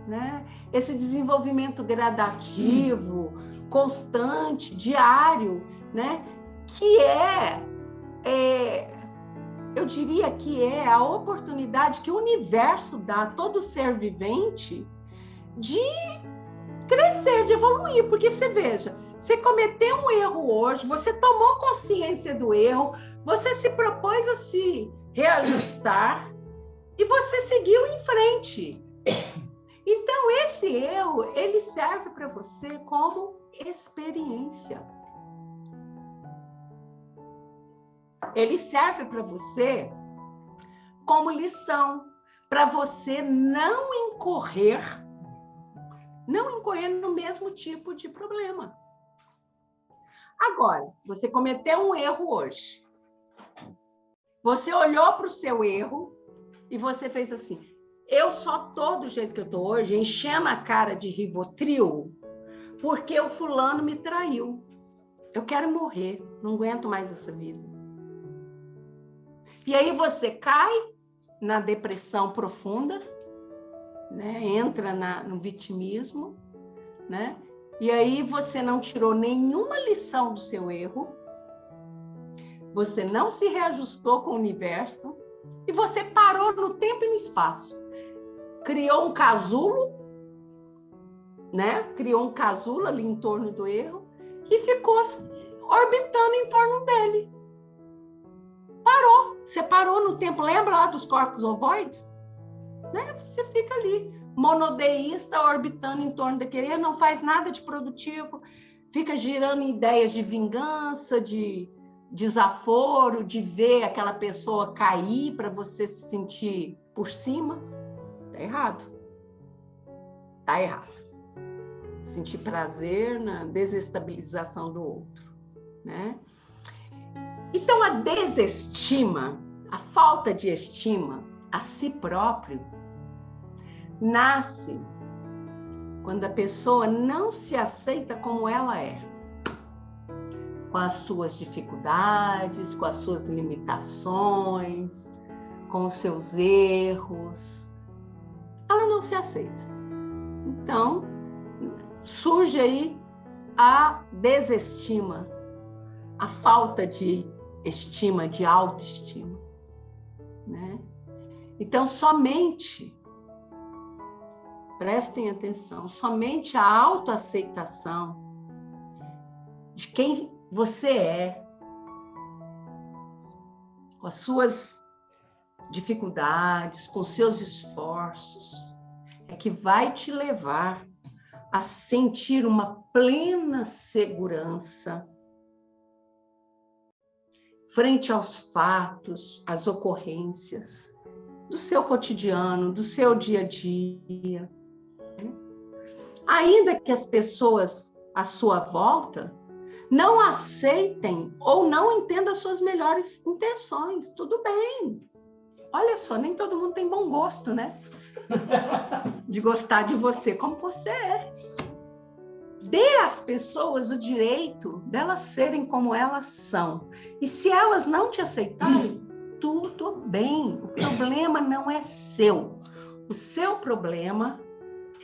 né? Esse desenvolvimento gradativo, constante, diário, né? Que eu diria que é a oportunidade que o universo dá a todo ser vivente de crescer, de evoluir, porque você veja, você cometeu um erro hoje, você tomou consciência do erro, você se propôs a se reajustar e você seguiu em frente. Então, esse erro, ele serve para você como experiência. Ele serve para você como lição, para você não incorrer no mesmo tipo de problema. Agora, você cometeu um erro hoje. Você olhou para o seu erro e você fez assim: eu só tô do jeito que eu tô hoje, enchendo a cara de Rivotril, porque o fulano me traiu. Eu quero morrer, não aguento mais essa vida. E aí você cai na depressão profunda, né? Entra no vitimismo, né? E aí você não tirou nenhuma lição do seu erro, você não se reajustou com o universo e você parou no tempo e no espaço. Criou um casulo, né? Criou um casulo ali em torno do erro e ficou orbitando em torno dele. Parou. Você parou no tempo. Lembra lá dos corpos ovoides? Né? Você fica ali, monodeísta, orbitando em torno daquele, não faz nada de produtivo, fica girando ideias de vingança, de desaforo, de ver aquela pessoa cair para você se sentir por cima. Tá errado. Tá errado. Sentir prazer na desestabilização do outro, né? Então, a desestima, a falta de estima a si próprio, nasce quando a pessoa não se aceita como ela é. com as suas dificuldades, com as suas limitações, com os seus erros. Ela não se aceita. Então, surge aí a desestima, a falta de estima, de autoestima, né? Então, prestem atenção, somente a autoaceitação de quem você é, com as suas dificuldades, com seus esforços, é que vai te levar a sentir uma plena segurança frente aos fatos, às ocorrências do seu cotidiano, do seu dia a dia. Ainda que as pessoas à sua volta não aceitem ou não entendam as suas melhores intenções, tudo bem. Olha só, nem todo mundo tem bom gosto, né? De gostar de você como você é. Dê às pessoas o direito delas serem como elas são. E se elas não te aceitarem, tudo bem. O problema não é seu. O seu problema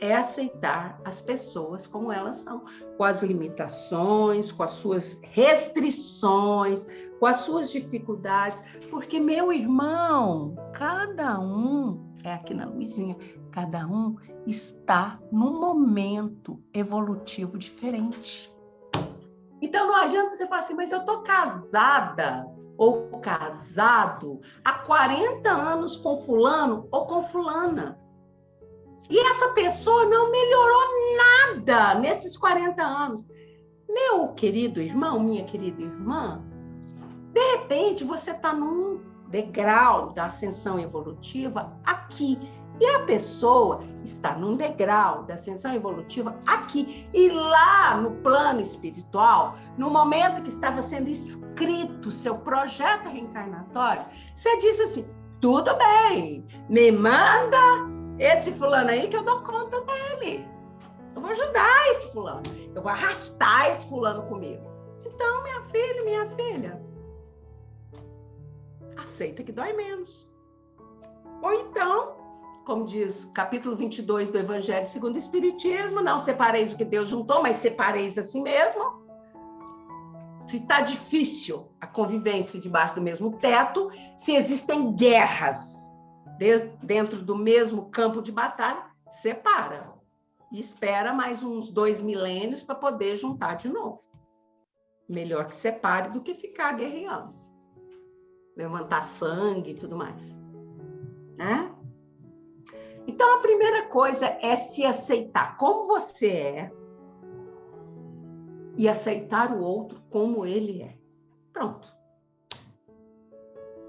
é aceitar as pessoas como elas são, com as limitações, com as suas restrições, com as suas dificuldades. Porque, meu irmão, cada um, é aqui na luzinha, cada um está num momento evolutivo diferente. Então, não adianta você falar assim, mas eu estou casada ou casado há 40 anos com fulano ou com fulana. E essa pessoa não melhorou nada nesses 40 anos. Meu querido irmão, minha querida irmã, de repente você está num degrau da ascensão evolutiva aqui. E a pessoa está num degrau da ascensão evolutiva aqui. E lá no plano espiritual, no momento que estava sendo escrito o seu projeto reencarnatório, você disse assim, tudo bem, me manda esse fulano aí que eu dou conta dele. Eu vou ajudar esse fulano. Eu vou arrastar esse fulano comigo. Então, minha filha, aceita que dói menos. Ou então, como diz o capítulo 22 do Evangelho segundo o Espiritismo, não separeis o que Deus juntou, mas separeis a si mesmo. Se está difícil a convivência debaixo do mesmo teto, se existem guerras dentro do mesmo campo de batalha, separa. E espera mais uns 2 milênios para poder juntar de novo. Melhor que separe do que ficar guerreando. Levantar sangue e tudo mais. Né? Então, a primeira coisa é se aceitar como você é e aceitar o outro como ele é. Pronto.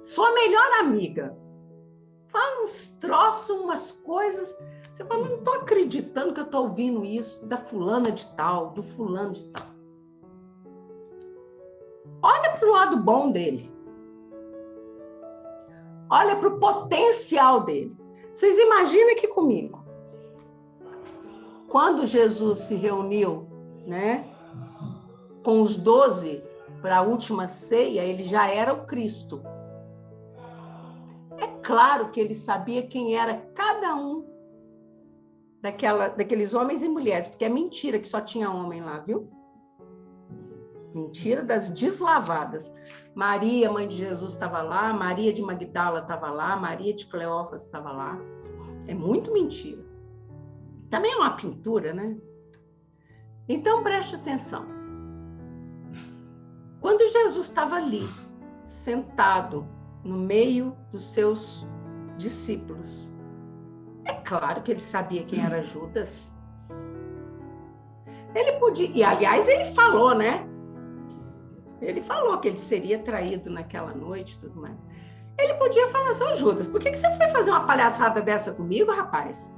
Sua melhor amiga. Fala uns troços, umas coisas. Você fala, não estou acreditando que eu estou ouvindo isso da fulana de tal, do fulano de tal. Olha para o lado bom dele. Olha para o potencial dele. Vocês imaginam aqui comigo. Quando Jesus se reuniu, né, com os 12 para a última ceia, ele já era o Cristo. É claro que ele sabia quem era cada um daqueles homens e mulheres, porque é mentira que só tinha homem lá, viu? Mentira das deslavadas. Maria, mãe de Jesus, estava lá, Maria de Magdala estava lá, Maria de Cleófas estava lá. É muito mentira. Também é uma pintura, né? Então, preste atenção. Quando Jesus estava ali, sentado no meio dos seus discípulos, é claro que ele sabia quem era Judas. Ele podia... E, aliás, ele falou, né? Ele falou que ele seria traído naquela noite e tudo mais. Ele podia falar assim, Judas, por que você foi fazer uma palhaçada dessa comigo, rapaz?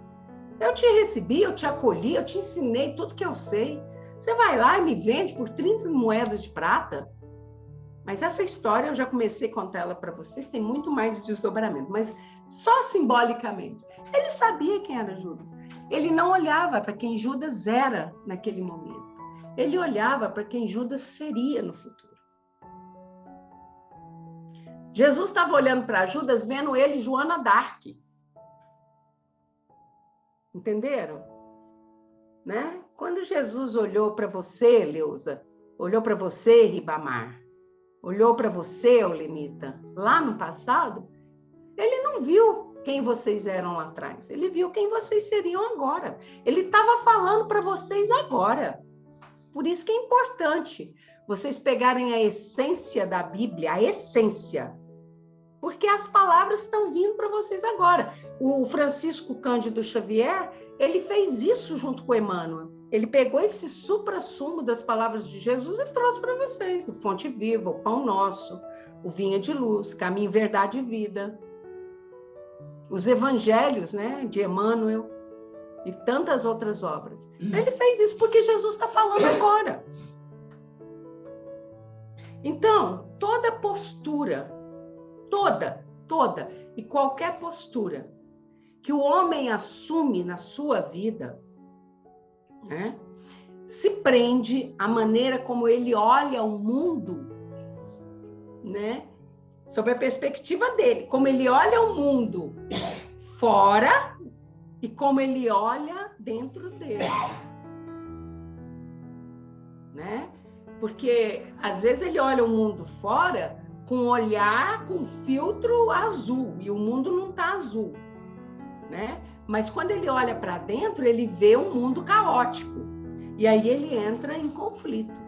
Eu te recebi, eu te acolhi, eu te ensinei tudo que eu sei. Você vai lá e me vende por 30 moedas de prata? Mas essa história, eu já comecei a contar ela para vocês, tem muito mais desdobramento, mas só simbolicamente. Ele sabia quem era Judas. Ele não olhava para quem Judas era naquele momento. Ele olhava para quem Judas seria no futuro. Jesus estava olhando para Judas, vendo ele Joana d'Arc. Entenderam? Né? Quando Jesus olhou para você, Leusa, olhou para você, Ribamar, olhou para você, Olenita, lá no passado, ele não viu quem vocês eram lá atrás, ele viu quem vocês seriam agora. Ele estava falando para vocês agora. Por isso que é importante vocês pegarem a essência da Bíblia, a essência, porque as palavras estão vindo para vocês agora. O Francisco Cândido Xavier, ele fez isso junto com Emmanuel. Ele pegou esse suprassumo das palavras de Jesus e trouxe para vocês. O Fonte Viva, o Pão Nosso, o Vinha de Luz, Caminho, Verdade e Vida. Os Evangelhos, né, de Emmanuel e tantas outras obras. Ele fez isso porque Jesus está falando agora. Então, toda postura, toda e qualquer postura que o homem assume na sua vida, né, se prende à maneira como ele olha o mundo, né, sob a perspectiva dele, como ele olha o mundo fora e como ele olha dentro dele, né? Porque às vezes ele olha o mundo fora com um olhar, com filtro azul, e o mundo não está azul, né? Mas quando ele olha para dentro, ele vê um mundo caótico, e aí ele entra em conflito,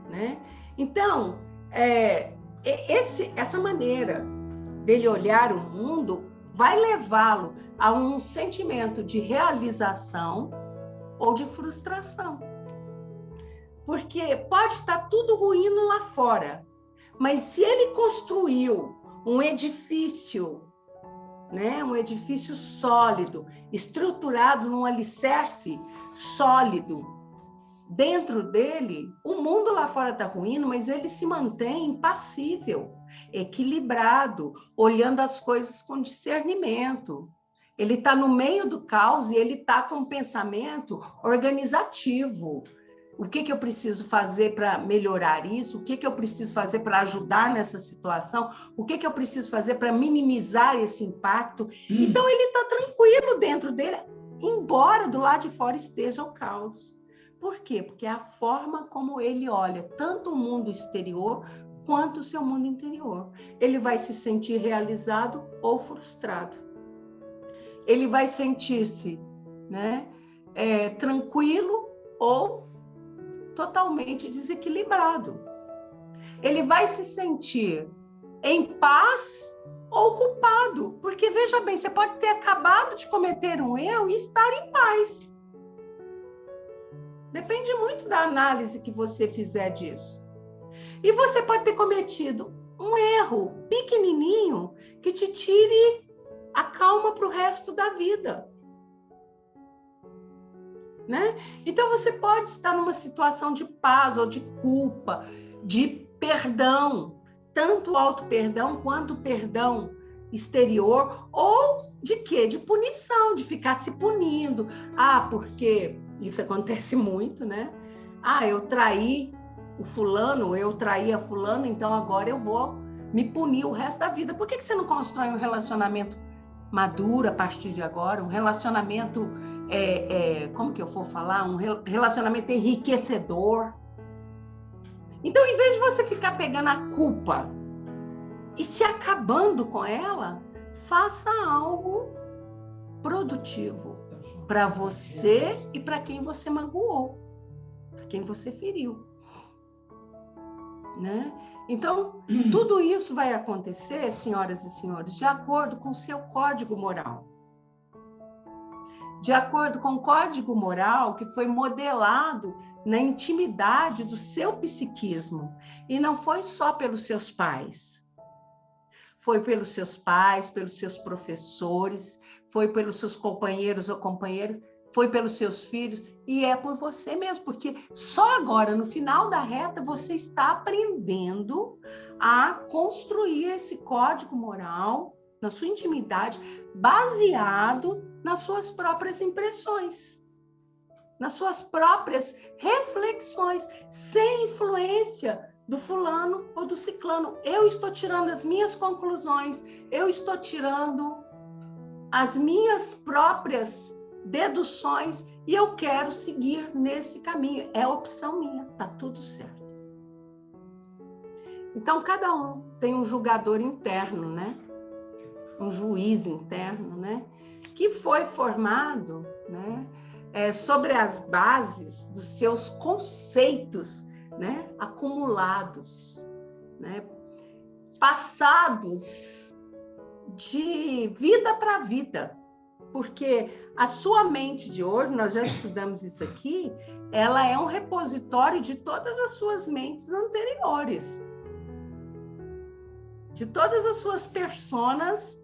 né? Então, essa maneira dele olhar o mundo vai levá-lo a um sentimento de realização ou de frustração. Porque pode estar tudo ruindo lá fora, mas se ele construiu um edifício, né, um edifício sólido, estruturado num alicerce sólido, dentro dele, o mundo lá fora está ruindo, mas ele se mantém impassível, equilibrado, olhando as coisas com discernimento. Ele está no meio do caos e ele está com um pensamento organizativo. O que eu preciso fazer para melhorar isso? O que eu preciso fazer para ajudar nessa situação? O que eu preciso fazer para minimizar esse impacto? Então, ele está tranquilo dentro dele, embora do lado de fora esteja o caos. Por quê? Porque é a forma como ele olha tanto o mundo exterior quanto o seu mundo interior. Ele vai se sentir realizado ou frustrado. Ele vai sentir-se, né, tranquilo ou totalmente desequilibrado. Ele vai se sentir em paz ou culpado. Porque, veja bem, você pode ter acabado de cometer um erro e estar em paz. Depende muito da análise que você fizer disso. E você pode ter cometido um erro pequenininho que te tire a calma para o resto da vida. Né? Então, você pode estar numa situação de paz ou de culpa, de perdão, tanto auto-perdão quanto perdão exterior, ou de quê? De punição, de ficar se punindo. Porque isso acontece muito, né? Eu traí o fulano, eu traí a fulana, então agora eu vou me punir o resto da vida. Por que você não constrói um relacionamento maduro a partir de agora? Um relacionamento, como que eu vou falar? Um relacionamento enriquecedor. Então, em vez de você ficar pegando a culpa e se acabando com ela, faça algo produtivo para você e para quem você magoou, para quem você feriu, né? Então, tudo isso vai acontecer, senhoras e senhores, de acordo com o seu código moral. De acordo com o código moral que foi modelado na intimidade do seu psiquismo. E não foi só pelos seus pais. Foi pelos seus pais, pelos seus professores, foi pelos seus companheiros ou companheiras, foi pelos seus filhos, e é por você mesmo, porque só agora, no final da reta, você está aprendendo a construir esse código moral na sua intimidade, baseado nas suas próprias impressões, nas suas próprias reflexões, sem influência do fulano ou do ciclano. Eu estou tirando as minhas conclusões, eu estou tirando as minhas próprias deduções e eu quero seguir nesse caminho. É opção minha, tá tudo certo. Então, cada um tem um julgador interno, né? Um juiz interno, né? Que foi formado, né? Sobre as bases dos seus conceitos, né? Acumulados, né? Passados de vida para vida. Porque a sua mente de hoje, nós já estudamos isso aqui, ela é um repositório de todas as suas mentes anteriores. De todas as suas personas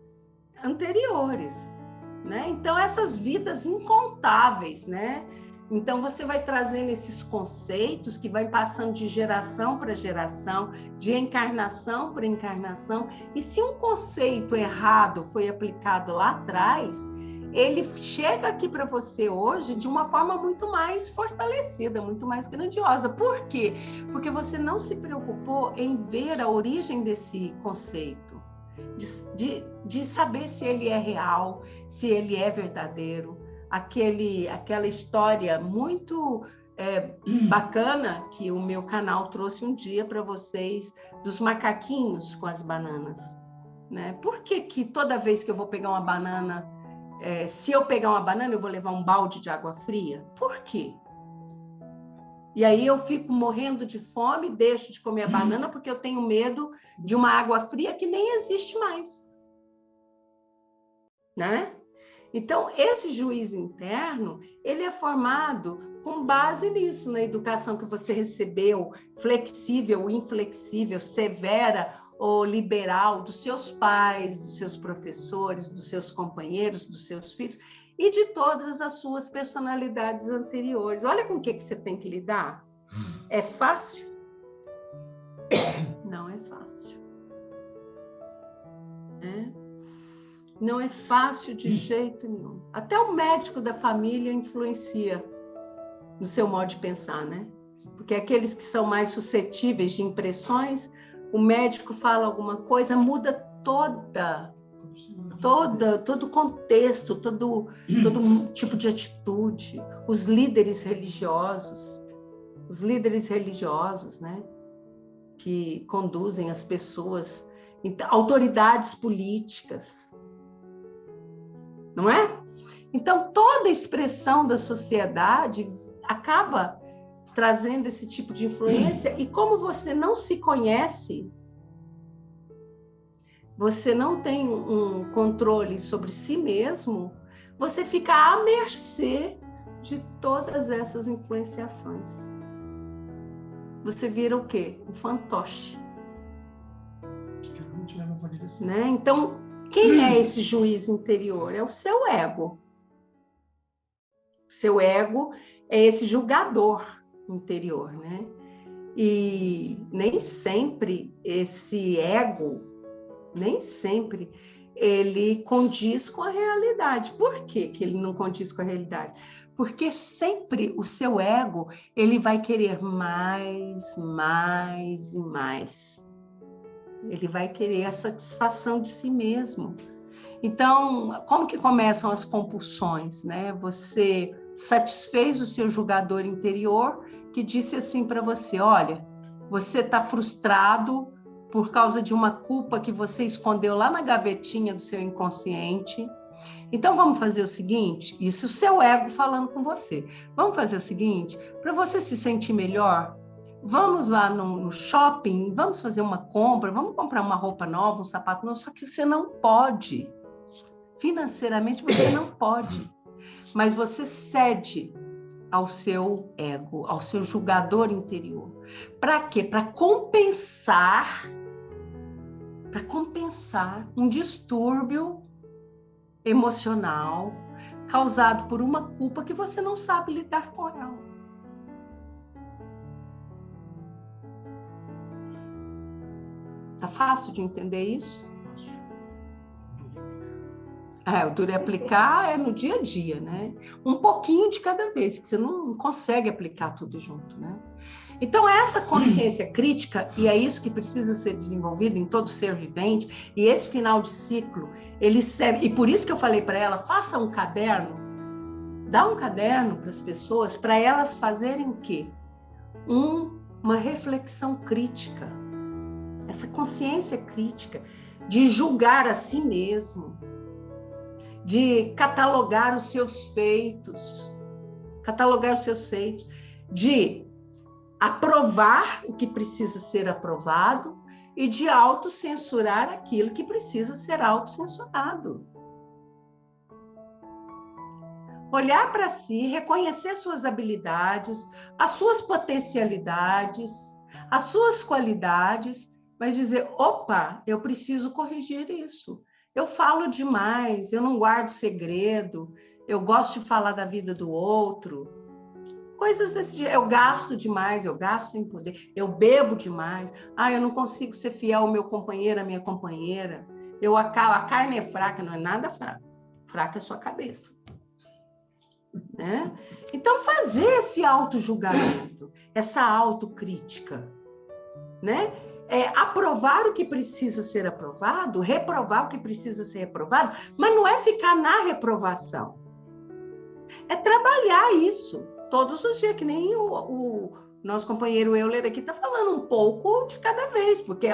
anteriores, né? Então, essas vidas incontáveis, né? Então, você vai trazendo esses conceitos que vai passando de geração para geração, de encarnação para encarnação, e se um conceito errado foi aplicado lá atrás, ele chega aqui para você hoje de uma forma muito mais fortalecida, muito mais grandiosa. Por quê? Porque você não se preocupou em ver a origem desse conceito, de saber se ele é real, se ele é verdadeiro. Aquela história muito bacana que o meu canal trouxe um dia para vocês, dos macaquinhos com as bananas, né? Por que toda vez que eu vou pegar uma banana, se eu pegar uma banana, eu vou levar um balde de água fria? Por quê? E aí eu fico morrendo de fome, deixo de comer a banana porque eu tenho medo de uma água fria que nem existe mais, né? Então, esse juiz interno, ele é formado com base nisso, na educação que você recebeu, flexível, inflexível, severa ou liberal, dos seus pais, dos seus professores, dos seus companheiros, dos seus filhos e de todas as suas personalidades anteriores. Olha com o que você tem que lidar. É fácil? Não é fácil. Não é fácil de jeito nenhum. Até o médico da família influencia no seu modo de pensar, né? Porque aqueles que são mais suscetíveis de impressões, o médico fala alguma coisa, muda todo o contexto, todo tipo de atitude. Os líderes religiosos, né? Que conduzem as pessoas, autoridades políticas, não é? Então, toda expressão da sociedade acaba trazendo esse tipo de influência, e como você não se conhece, você não tem um controle sobre si mesmo, você fica à mercê de todas essas influenciações. Você vira o quê? Um fantoche. Né? Então, quem é esse juiz interior? É o seu ego. Seu ego é esse julgador interior, né? E nem sempre esse ego, ele condiz com a realidade. Por que ele não condiz com a realidade? Porque sempre o seu ego, ele vai querer mais, mais e mais. Ele vai querer a satisfação de si mesmo. Então, como que começam as compulsões, né? Você satisfez o seu julgador interior, que disse assim para você: olha, você está frustrado por causa de uma culpa que você escondeu lá na gavetinha do seu inconsciente. Então, vamos fazer o seguinte, isso é o seu ego falando com você. Vamos fazer o seguinte, para você se sentir melhor, vamos lá no shopping, vamos fazer uma compra, vamos comprar uma roupa nova, um sapato novo, só que você não pode. Financeiramente, você não pode. Mas você cede ao seu ego, ao seu julgador interior. Para quê? Para compensar um distúrbio emocional causado por uma culpa que você não sabe lidar com ela. Tá fácil de entender isso? O duro é aplicar no dia a dia, né? Um pouquinho de cada vez, que você não consegue aplicar tudo junto, né? Então, essa consciência crítica, e é isso que precisa ser desenvolvido em todo ser vivente, e esse final de ciclo, ele serve, e por isso que eu falei para ela, faça um caderno, dá um caderno para as pessoas, para elas fazerem o quê? Uma reflexão crítica, essa consciência crítica, de julgar a si mesmo, de catalogar os seus feitos, de aprovar o que precisa ser aprovado e de autocensurar aquilo que precisa ser autocensurado. Olhar para si, reconhecer suas habilidades, as suas potencialidades, as suas qualidades, mas dizer, opa, eu preciso corrigir isso. Eu falo demais, eu não guardo segredo, eu gosto de falar da vida do outro. Coisas desse dia, eu gasto demais, eu gasto sem poder, eu bebo demais, eu não consigo ser fiel ao meu companheiro, à minha companheira, a carne é fraca, não é nada fraca, fraca é sua cabeça. Né? Então, fazer esse auto-julgamento, essa autocrítica, né? Aprovar o que precisa ser aprovado, reprovar o que precisa ser reprovado, mas não é ficar na reprovação, é trabalhar isso todos os dias, que nem o nosso companheiro Euler aqui está falando, um pouco de cada vez, porque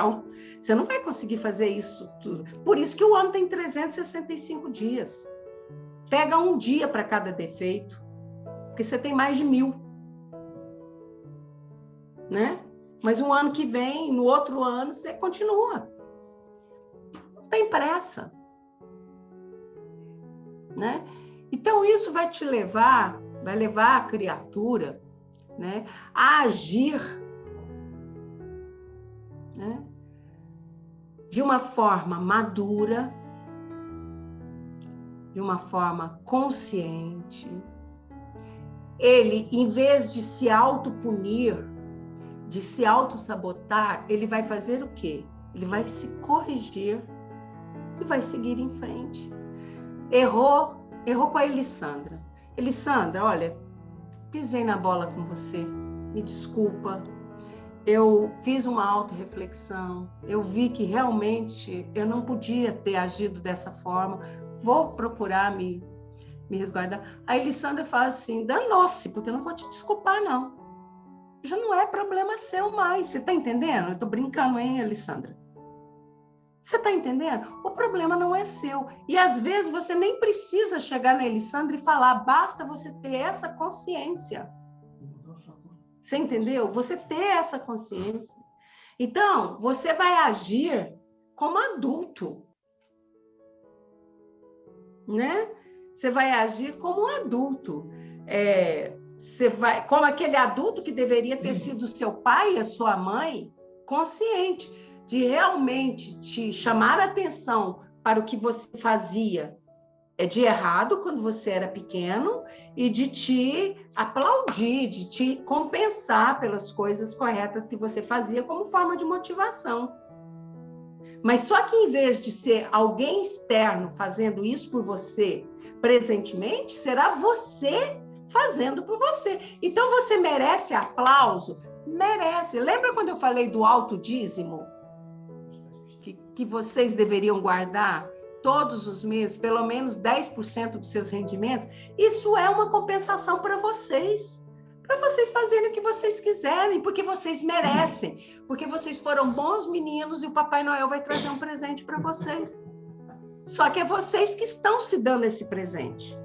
você não vai conseguir fazer isso tudo. Por isso que o ano tem 365 dias. Pega um dia para cada defeito, porque você tem mais de 1000. Né? Mas um ano que vem, no outro ano, você continua. Não tem pressa. Né? Então, isso vai levar a criatura, né, a agir, né, de uma forma madura, de uma forma consciente. Ele, em vez de se autopunir, de se autossabotar, ele vai fazer o quê? Ele vai se corrigir e vai seguir em frente. Errou com a Elissandra. Elissandra, olha, pisei na bola com você, me desculpa. Eu fiz uma autorreflexão, eu vi que realmente eu não podia ter agido dessa forma, vou procurar me resguardar. A Elissandra fala assim, danou-se, porque eu não vou te desculpar, não. Já não é problema seu mais, você está entendendo? Eu estou brincando, hein, Elissandra? Você está entendendo? O problema não é seu. E às vezes você nem precisa chegar na Elissandra e falar, basta você ter essa consciência. Você entendeu? Você ter essa consciência. Então, você vai agir como adulto. Né? Você vai agir como um adulto. Você vai, como aquele adulto que deveria ter sido seu pai e a sua mãe, consciente de realmente te chamar a atenção para o que você fazia de errado quando você era pequeno e de te aplaudir, de te compensar pelas coisas corretas que você fazia como forma de motivação. Mas só que em vez de ser alguém externo fazendo isso por você presentemente, será você fazendo por você. Então você merece aplauso? Merece. Lembra quando eu falei do autodízimo? Que vocês deveriam guardar todos os meses, pelo menos 10% dos seus rendimentos? Isso é uma compensação para vocês fazerem o que vocês quiserem, porque vocês merecem, porque vocês foram bons meninos e o Papai Noel vai trazer um presente para vocês. Só que é vocês que estão se dando esse presente.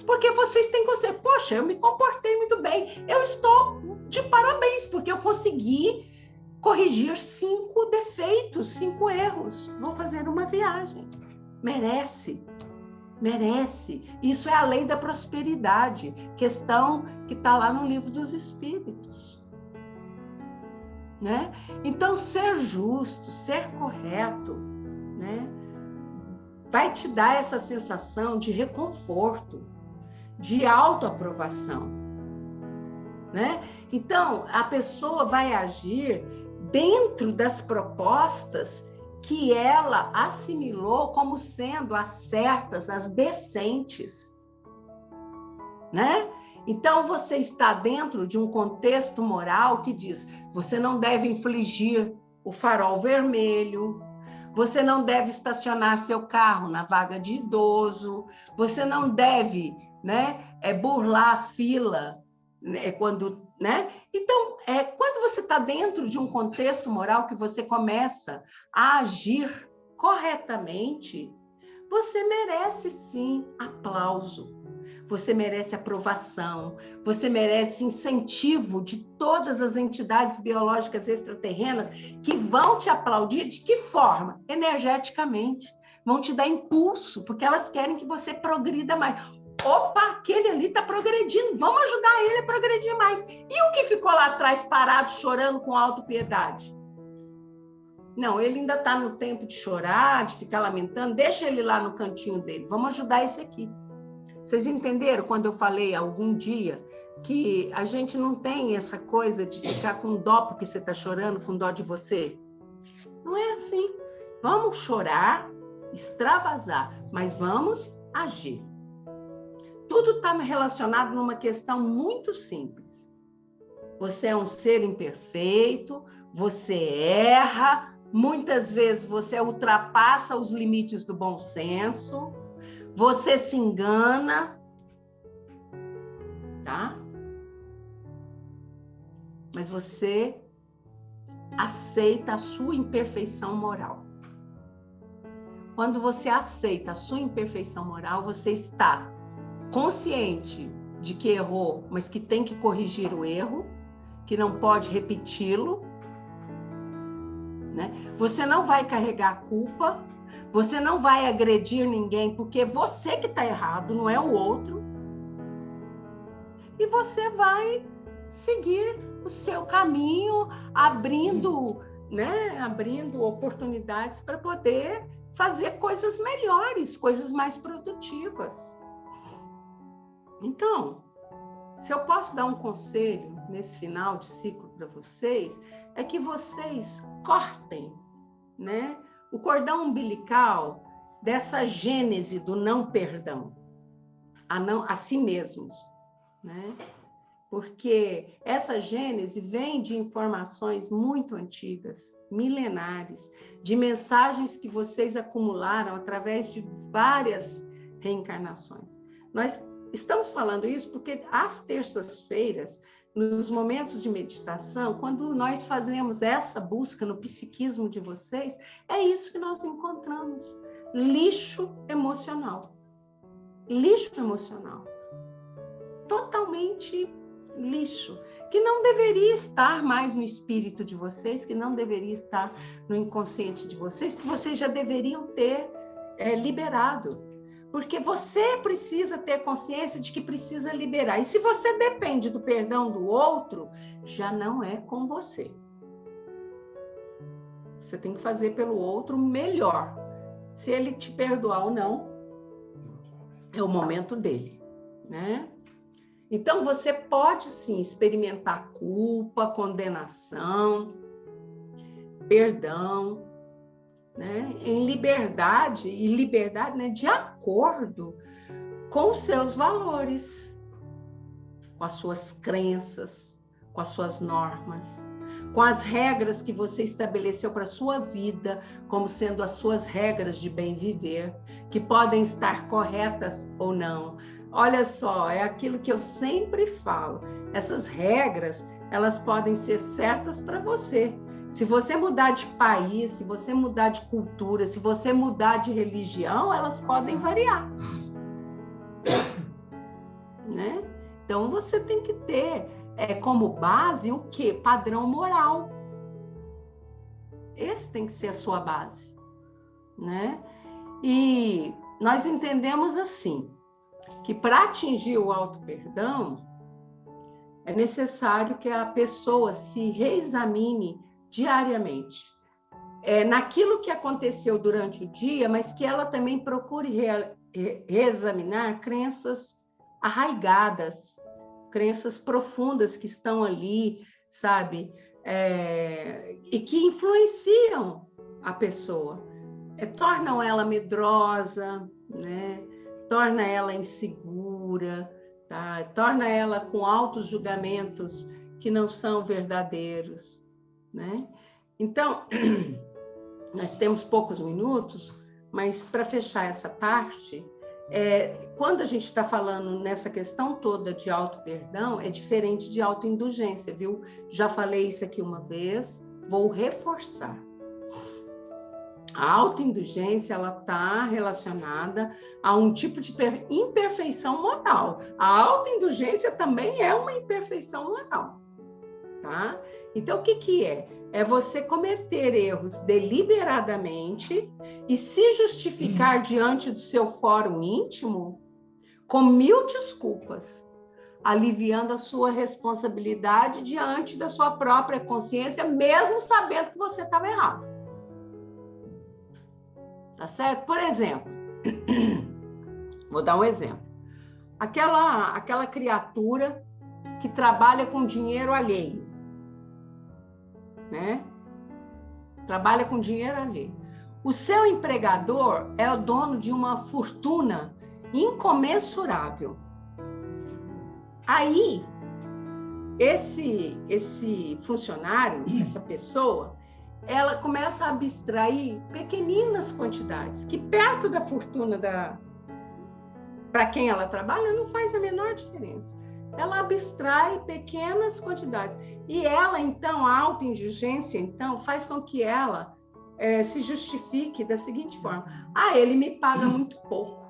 Porque vocês têm que ser, poxa, eu me comportei muito bem, eu estou de parabéns, porque eu consegui corrigir 5 defeitos, 5 erros. Vou fazer uma viagem. Merece. Isso é a lei da prosperidade, questão que está lá no Livro dos Espíritos. Né? Então, ser justo, ser correto, né, vai te dar essa sensação de reconforto, de autoaprovação. Né? Então, a pessoa vai agir dentro das propostas que ela assimilou como sendo as certas, as decentes. Né? Então, você está dentro de um contexto moral que diz: você não deve infligir o farol vermelho, você não deve estacionar seu carro na vaga de idoso, você não deve, né, burlar a fila, né, quando, né? Então, quando você está dentro de um contexto moral que você começa a agir corretamente, você merece sim aplauso. Você merece aprovação, você merece incentivo de todas as entidades biológicas extraterrenas que vão te aplaudir. De que forma? Energeticamente. Vão te dar impulso, porque elas querem que você progrida mais. Opa, aquele ali está progredindo, vamos ajudar ele a progredir mais. E o que ficou lá atrás parado, chorando com autopiedade? Não, ele ainda está no tempo de chorar, de ficar lamentando, deixa ele lá no cantinho dele, vamos ajudar esse aqui. Vocês entenderam quando eu falei algum dia que a gente não tem essa coisa de ficar com dó porque você está chorando, com dó de você? Não é assim. Vamos chorar, extravasar, mas vamos agir. Tudo está relacionado numa questão muito simples. Você é um ser imperfeito, você erra, muitas vezes você ultrapassa os limites do bom senso, você se engana, tá? Mas você aceita a sua imperfeição moral. Quando você aceita a sua imperfeição moral, você está consciente de que errou, mas que tem que corrigir o erro, que não pode repeti-lo, né? Você não vai carregar a culpa, você não vai agredir ninguém porque você que está errado, não é o outro. E você vai seguir o seu caminho, abrindo oportunidades para poder fazer coisas melhores, coisas mais produtivas. Então, se eu posso dar um conselho nesse final de ciclo para vocês, é que vocês cortem, né, o cordão umbilical dessa gênese do não perdão a si mesmos, né? Porque essa gênese vem de informações muito antigas, milenares, de mensagens que vocês acumularam através de várias reencarnações. Nós estamos falando isso porque às terças-feiras, nos momentos de meditação, quando nós fazemos essa busca no psiquismo de vocês, é isso que nós encontramos. Lixo emocional. Lixo emocional. Totalmente lixo, que não deveria estar mais no espírito de vocês, que não deveria estar no inconsciente de vocês, que vocês já deveriam ter liberado. Porque você precisa ter consciência de que precisa liberar. E se você depende do perdão do outro, já não é com você. Você tem que fazer pelo outro melhor. Se ele te perdoar ou não, é o momento dele, né? Então, você pode, sim, experimentar culpa, condenação, perdão, né? Em liberdade, e liberdade, né, de acordo com os seus valores, com as suas crenças, com as suas normas, com as regras que você estabeleceu para a sua vida, como sendo as suas regras de bem viver, que podem estar corretas ou não. Olha só, é aquilo que eu sempre falo. Essas regras, elas podem ser certas para você. Se você mudar de país, se você mudar de cultura, se você mudar de religião, elas podem variar. Né? Então, você tem que ter como base o quê? Padrão moral. Esse tem que ser a sua base. Né? E nós entendemos assim, que para atingir o auto-perdão, é necessário que a pessoa se reexamine diariamente. Naquilo que aconteceu durante o dia, mas que ela também procure reexaminar crenças arraigadas, crenças profundas que estão ali, sabe? E que influenciam a pessoa. Tornam ela medrosa, né? Torna ela insegura, tá? Torna ela com altos julgamentos que não são verdadeiros, né? Então, nós temos poucos minutos, mas para fechar essa parte, quando a gente está falando nessa questão toda de auto-perdão, é diferente de auto-indulgência, viu? Já falei isso aqui uma vez, vou reforçar. A auto-indulgência, ela está relacionada a um tipo de imperfeição moral. A auto-indulgência também é uma imperfeição moral, tá? Então, o que é? É você cometer erros deliberadamente e se justificar diante do seu fórum íntimo com 1000 desculpas, aliviando a sua responsabilidade diante da sua própria consciência, mesmo sabendo que você estava errado. Tá certo? Por exemplo, vou dar um exemplo. Aquela criatura que trabalha com dinheiro alheio, né? Trabalha com dinheiro alheio. O seu empregador é o dono de uma fortuna incomensurável. Aí, esse funcionário, essa pessoa, ela começa a abstrair pequeninas quantidades, que perto da fortuna para quem ela trabalha não faz a menor diferença. Ela abstrai pequenas quantidades. E ela, então, a auto-indulgência, então, faz com que ela se justifique da seguinte forma: ele me paga muito pouco.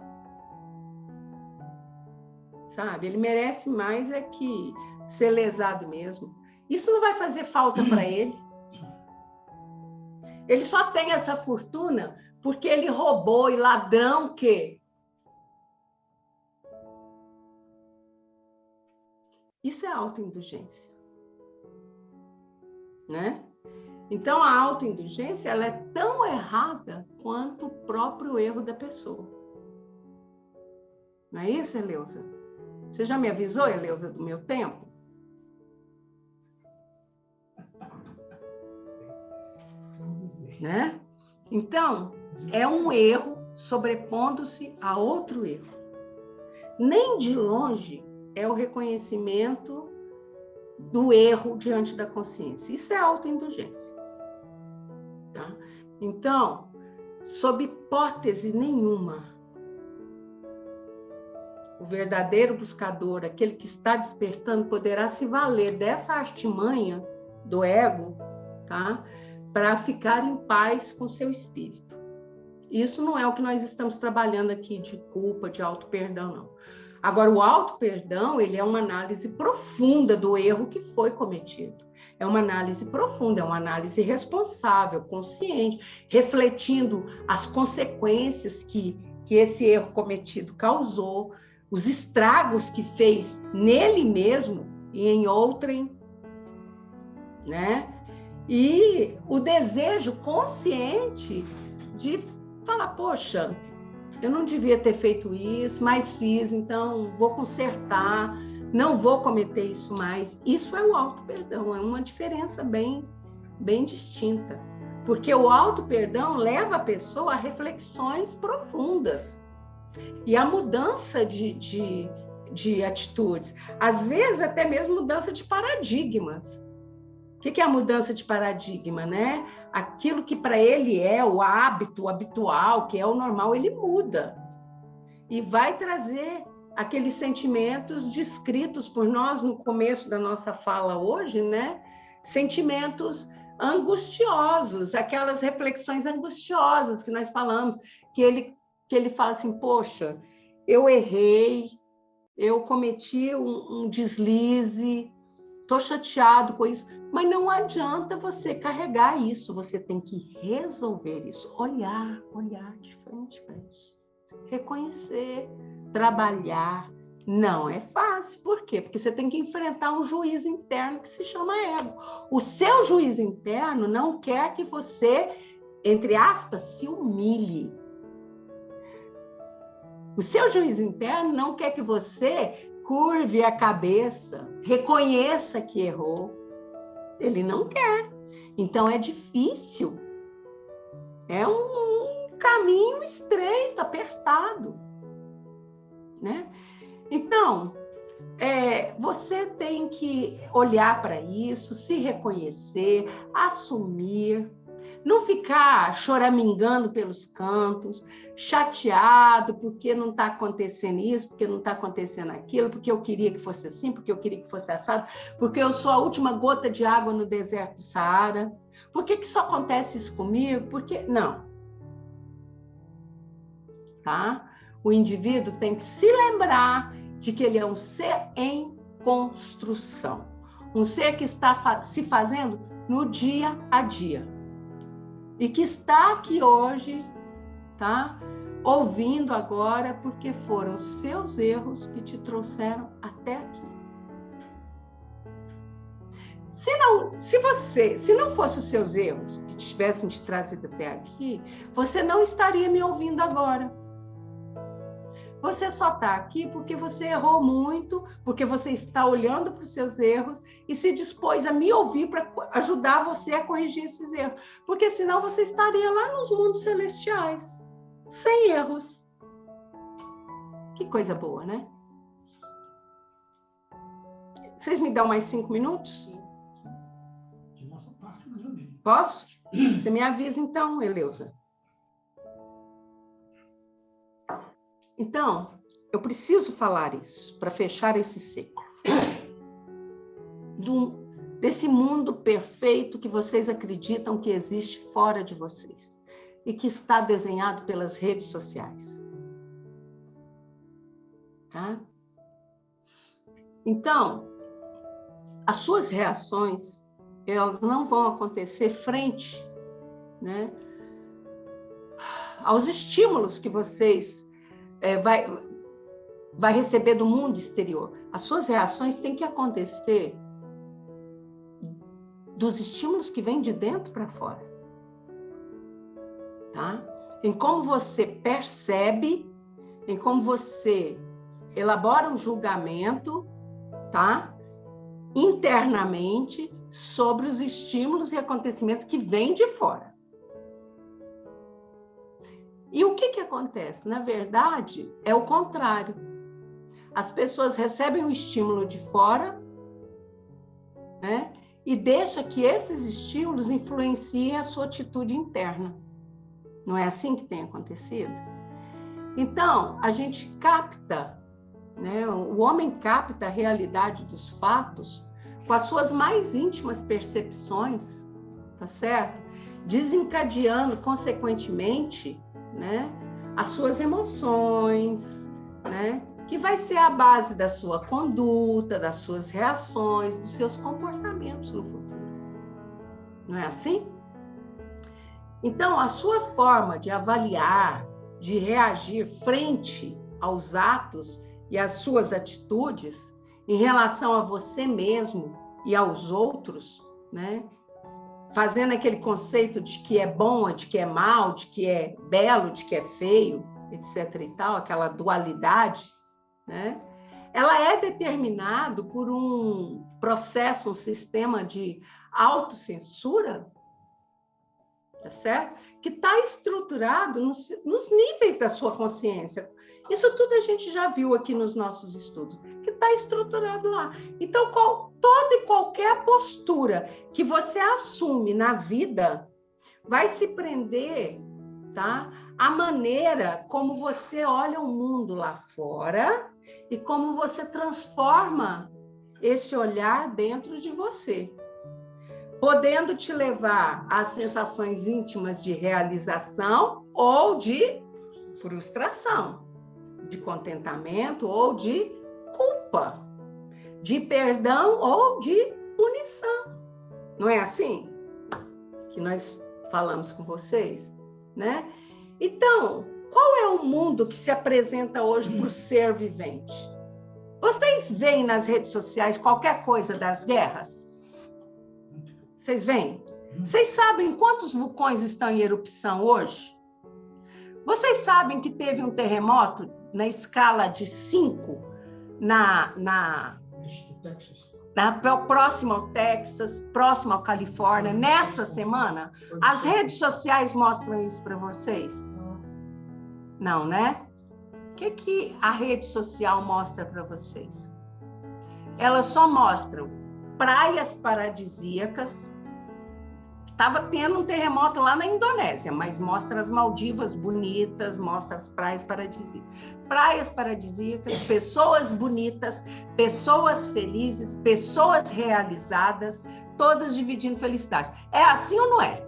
Sabe? Ele merece mais que ser lesado mesmo. Isso não vai fazer falta para ele. Ele só tem essa fortuna porque ele roubou, e ladrão que... Isso é autoindulgência, né? Então, a autoindulgência, ela é tão errada quanto o próprio erro da pessoa. Não é isso, Eleusa? Você já me avisou, Eleusa, do meu tempo? Né? Então, é um erro sobrepondo-se a outro erro. Nem de longe é o reconhecimento do erro diante da consciência. Isso é autoindulgência. Tá? Então, sob hipótese nenhuma, o verdadeiro buscador, aquele que está despertando, poderá se valer dessa artimanha do ego, tá? Para ficar em paz com seu espírito. Isso não é o que nós estamos trabalhando aqui de culpa, de auto-perdão, não. Agora, o auto-perdão, ele é uma análise profunda do erro que foi cometido. É uma análise profunda, é uma análise responsável, consciente, refletindo as consequências que esse erro cometido causou, os estragos que fez nele mesmo e em outrem, né? E o desejo consciente de falar, poxa, eu não devia ter feito isso, mas fiz, então vou consertar, não vou cometer isso mais. Isso é o auto-perdão, é uma diferença bem distinta. Porque o auto-perdão leva a pessoa a reflexões profundas e a mudança de atitudes. Às vezes, até mesmo mudança de paradigmas. O que é a mudança de paradigma, né? Aquilo que para ele é o hábito, o habitual, que é o normal, ele muda. E vai trazer aqueles sentimentos descritos por nós no começo da nossa fala hoje, né? Sentimentos angustiosos, aquelas reflexões angustiosas que nós falamos, que ele fala assim, poxa, eu errei, eu cometi um deslize, estou chateado com isso, mas não adianta você carregar isso, você tem que resolver isso, olhar de frente para isso, reconhecer, trabalhar. Não é fácil, por quê? Porque você tem que enfrentar um juiz interno que se chama ego. O seu juiz interno não quer que você, entre aspas, se humilhe. O seu juiz interno não quer que você curve a cabeça, reconheça que errou. Ele não quer. Então, é difícil. É um caminho estreito, apertado, né? Então, você tem que olhar para isso, se reconhecer, assumir, não ficar choramingando pelos cantos, chateado porque não está acontecendo isso, porque não está acontecendo aquilo, porque eu queria que fosse assim, porque eu queria que fosse assado, porque eu sou a última gota de água no deserto do Saara. Por que só acontece isso comigo? Porque não. Tá? O indivíduo tem que se lembrar de que ele é um ser em construção, um ser que está se fazendo no dia a dia e que está aqui hoje, tá? Ouvindo agora, porque foram os seus erros que te trouxeram até aqui. Se não fossem os seus erros que tivessem te trazido até aqui, você não estaria me ouvindo agora. Você só está aqui porque você errou muito, porque você está olhando para os seus erros e se dispôs a me ouvir para ajudar você a corrigir esses erros. Porque senão você estaria lá nos mundos celestiais, sem erros. Que coisa boa, né? Vocês me dão mais 5 minutos? De nossa parte, mais ou menos. Posso? Você me avisa então, Eleusa. Então, eu preciso falar isso para fechar esse ciclo. Desse mundo perfeito que vocês acreditam que existe fora de vocês e que está desenhado pelas redes sociais. Tá? Então, as suas reações, elas não vão acontecer frente, né, aos estímulos que vocês vai receber do mundo exterior. As suas reações têm que acontecer dos estímulos que vêm de dentro para fora. Tá? Em como você percebe, em como você elabora um julgamento, tá? Internamente, sobre os estímulos e acontecimentos que vêm de fora. E o que acontece? Na verdade, é o contrário. As pessoas recebem um estímulo de fora, né? E deixa que esses estímulos influenciem a sua atitude interna. Não é assim que tem acontecido? Então, a gente capta, né? O homem capta a realidade dos fatos com as suas mais íntimas percepções, tá certo? Desencadeando, consequentemente, né, as suas emoções, né, que vai ser a base da sua conduta, das suas reações, dos seus comportamentos no futuro. Não é assim? Então, a sua forma de avaliar, de reagir frente aos atos e às suas atitudes em relação a você mesmo e aos outros, né, fazendo aquele conceito de que é bom, de que é mal, de que é belo, de que é feio, etc. e tal, aquela dualidade, né? Ela é determinada por um processo, um sistema de autocensura, tá certo? Que está estruturado nos níveis da sua consciência. Isso tudo a gente já viu aqui nos nossos estudos, que está estruturado lá. Então, toda e qualquer postura que você assume na vida vai se prender, tá, à maneira como você olha o mundo lá fora e como você transforma esse olhar dentro de você, podendo te levar a sensações íntimas de realização ou de frustração, de contentamento ou de culpa, de perdão ou de punição. Não é assim que nós falamos com vocês, né? Então, qual é o mundo que se apresenta hoje para o ser vivente? Vocês veem nas redes sociais qualquer coisa das guerras? Vocês veem? Vocês sabem quantos vulcões estão em erupção hoje? Vocês sabem que teve um terremoto na escala de 5 próximo ao Texas, próximo ao Califórnia, nessa semana? As redes sociais mostram isso para vocês? Não, né? O que a rede social mostra para vocês? Elas só mostram praias paradisíacas. Estava tendo um terremoto lá na Indonésia, mas mostra as Maldivas bonitas, mostra as praias paradisíacas. Praias paradisíacas, pessoas bonitas, pessoas felizes, pessoas realizadas, todas dividindo felicidade. É assim ou não é?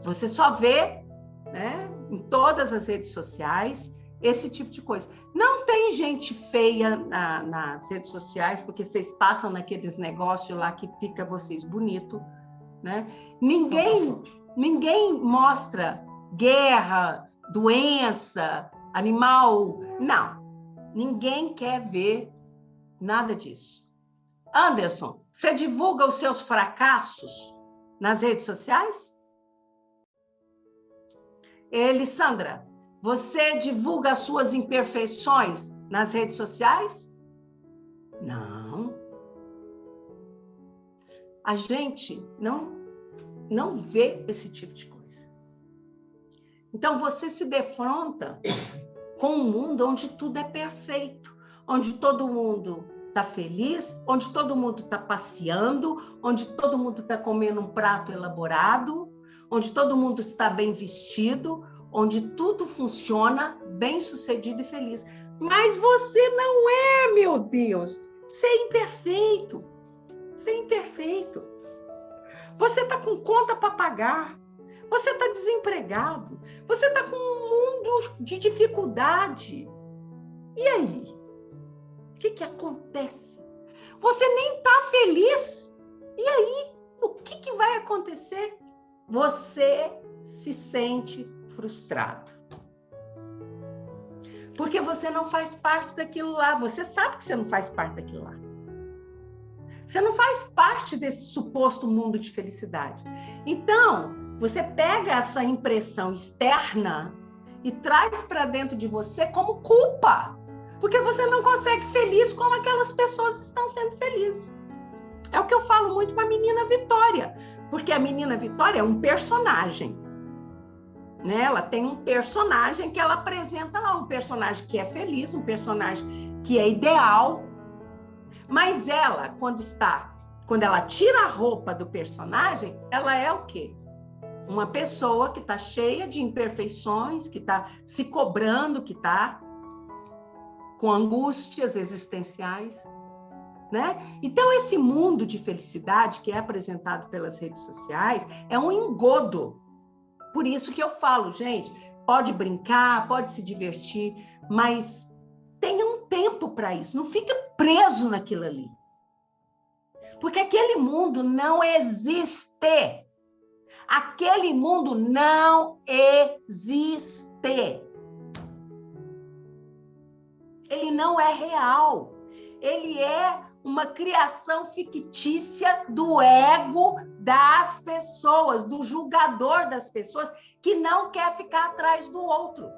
Você só vê, né, em todas as redes sociais esse tipo de coisa. Não tem gente feia nas redes sociais, porque vocês passam naqueles negócios lá que fica vocês bonitos. Né? Ninguém mostra guerra, doença, animal. Não. Ninguém quer ver nada disso. Anderson, você divulga os seus fracassos nas redes sociais? Elisandra, você divulga as suas imperfeições nas redes sociais? Não. A gente não vê esse tipo de coisa. Então, você se defronta com um mundo onde tudo é perfeito, onde todo mundo está feliz, onde todo mundo está passeando, onde todo mundo está comendo um prato elaborado, onde todo mundo está bem vestido, onde tudo funciona bem sucedido e feliz. Mas você não é, meu Deus! Você é imperfeito. Você é imperfeito. Você está com conta para pagar. Você está desempregado. Você está com um mundo de dificuldade. E aí? O que acontece? Você nem está feliz. E aí? O que vai acontecer? Você se sente frustrado. Porque você não faz parte daquilo lá. Você sabe que você não faz parte daquilo lá. Você não faz parte desse suposto mundo de felicidade. Então, você pega essa impressão externa e traz para dentro de você como culpa. Porque você não consegue feliz como aquelas pessoas estão sendo felizes. É o que eu falo muito com a menina Vitória. Porque a menina Vitória é um personagem. Né? Ela tem um personagem que ela apresenta lá. Um personagem que é feliz, um personagem que é ideal. Mas ela, quando ela tira a roupa do personagem, ela é o quê? Uma pessoa que está cheia de imperfeições, que está se cobrando, que está com angústias existenciais, né? Então, esse mundo de felicidade que é apresentado pelas redes sociais é um engodo. Por isso que eu falo, gente, pode brincar, pode se divertir, mas tenha um tempo para isso, não fica preso naquilo ali. Porque aquele mundo não existe. Aquele mundo não existe. Ele não é real. Ele é uma criação fictícia do ego das pessoas, do julgador das pessoas, que não quer ficar atrás do outro.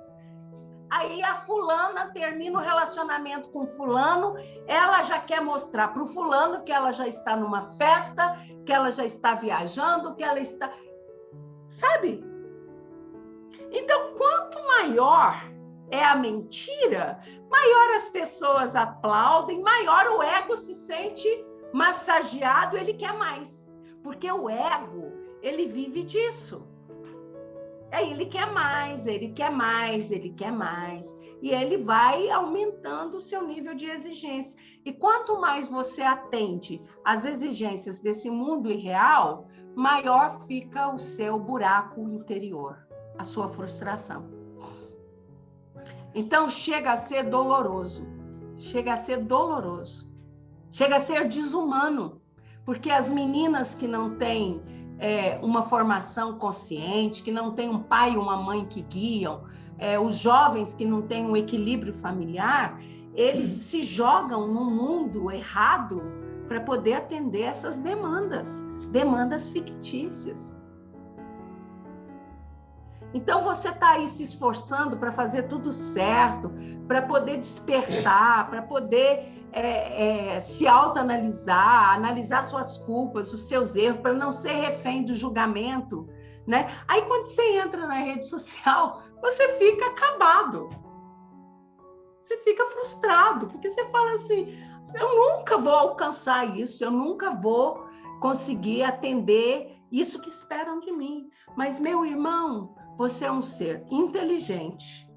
Aí a fulana termina o relacionamento com o fulano, ela já quer mostrar para o fulano que ela já está numa festa, que ela já está viajando, que ela está... Sabe? Então, quanto maior é a mentira, maior as pessoas aplaudem, maior o ego se sente massageado, ele quer mais. Porque o ego, ele vive disso. Aí ele quer mais, ele quer mais, ele quer mais. E ele vai aumentando o seu nível de exigência. E quanto mais você atende às exigências desse mundo irreal, maior fica o seu buraco interior, a sua frustração. Então, chega a ser doloroso. Chega a ser doloroso. Chega a ser desumano. Porque as meninas que não têm uma formação consciente, que não tem um pai e uma mãe que guiam, os jovens que não têm um equilíbrio familiar, eles se jogam num mundo errado para poder atender essas demandas fictícias. Então, você está aí se esforçando para fazer tudo certo, para poder despertar, para poder se autoanalisar, analisar suas culpas, os seus erros, para não ser refém do julgamento, né? Aí, quando você entra na rede social, você fica acabado. Você fica frustrado, porque você fala assim, Eu nunca vou alcançar isso, eu nunca vou conseguir atender isso que esperam de mim. Mas, meu irmão, você é um ser inteligente,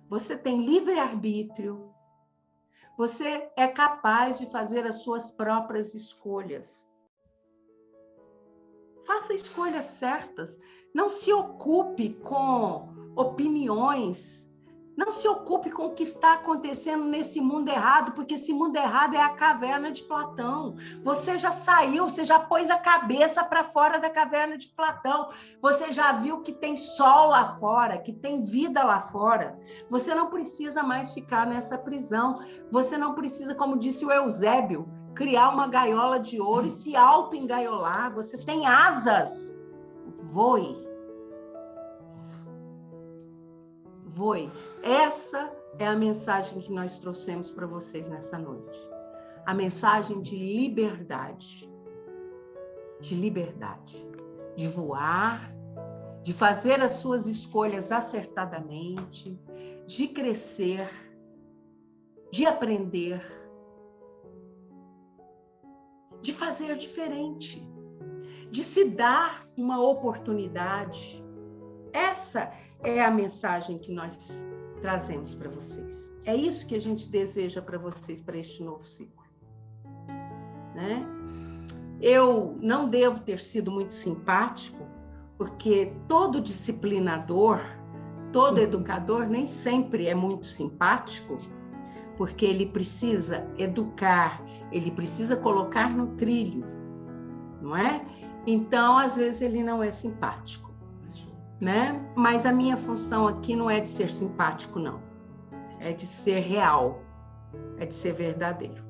você tem livre-arbítrio, você é capaz de fazer as suas próprias escolhas. Faça escolhas certas. Não se ocupe com opiniões. Não se ocupe com o que está acontecendo nesse mundo errado, porque esse mundo errado é a caverna de Platão. Você já saiu, você já pôs a cabeça para fora da caverna de Platão. Você já viu que tem sol lá fora, que tem vida lá fora. Você não precisa mais ficar nessa prisão. Você não precisa, como disse o Eusébio, criar uma gaiola de ouro e se auto-engaiolar. Você tem asas. Voe. Voe. Essa é a mensagem que nós trouxemos para vocês nessa noite. A mensagem de liberdade. De liberdade. De voar, de fazer as suas escolhas acertadamente, de crescer, de aprender, de fazer diferente, de se dar uma oportunidade. Essa é a mensagem que nós trazemos para vocês. É isso que a gente deseja para vocês, para este novo ciclo. Né? Eu não devo ter sido muito simpático, porque todo disciplinador, todo educador nem sempre é muito simpático, porque ele precisa educar, ele precisa colocar no trilho, não é? Então, às vezes, ele não é simpático, né? Mas a minha função aqui não é de ser simpático, não. É de ser real, é de ser verdadeiro.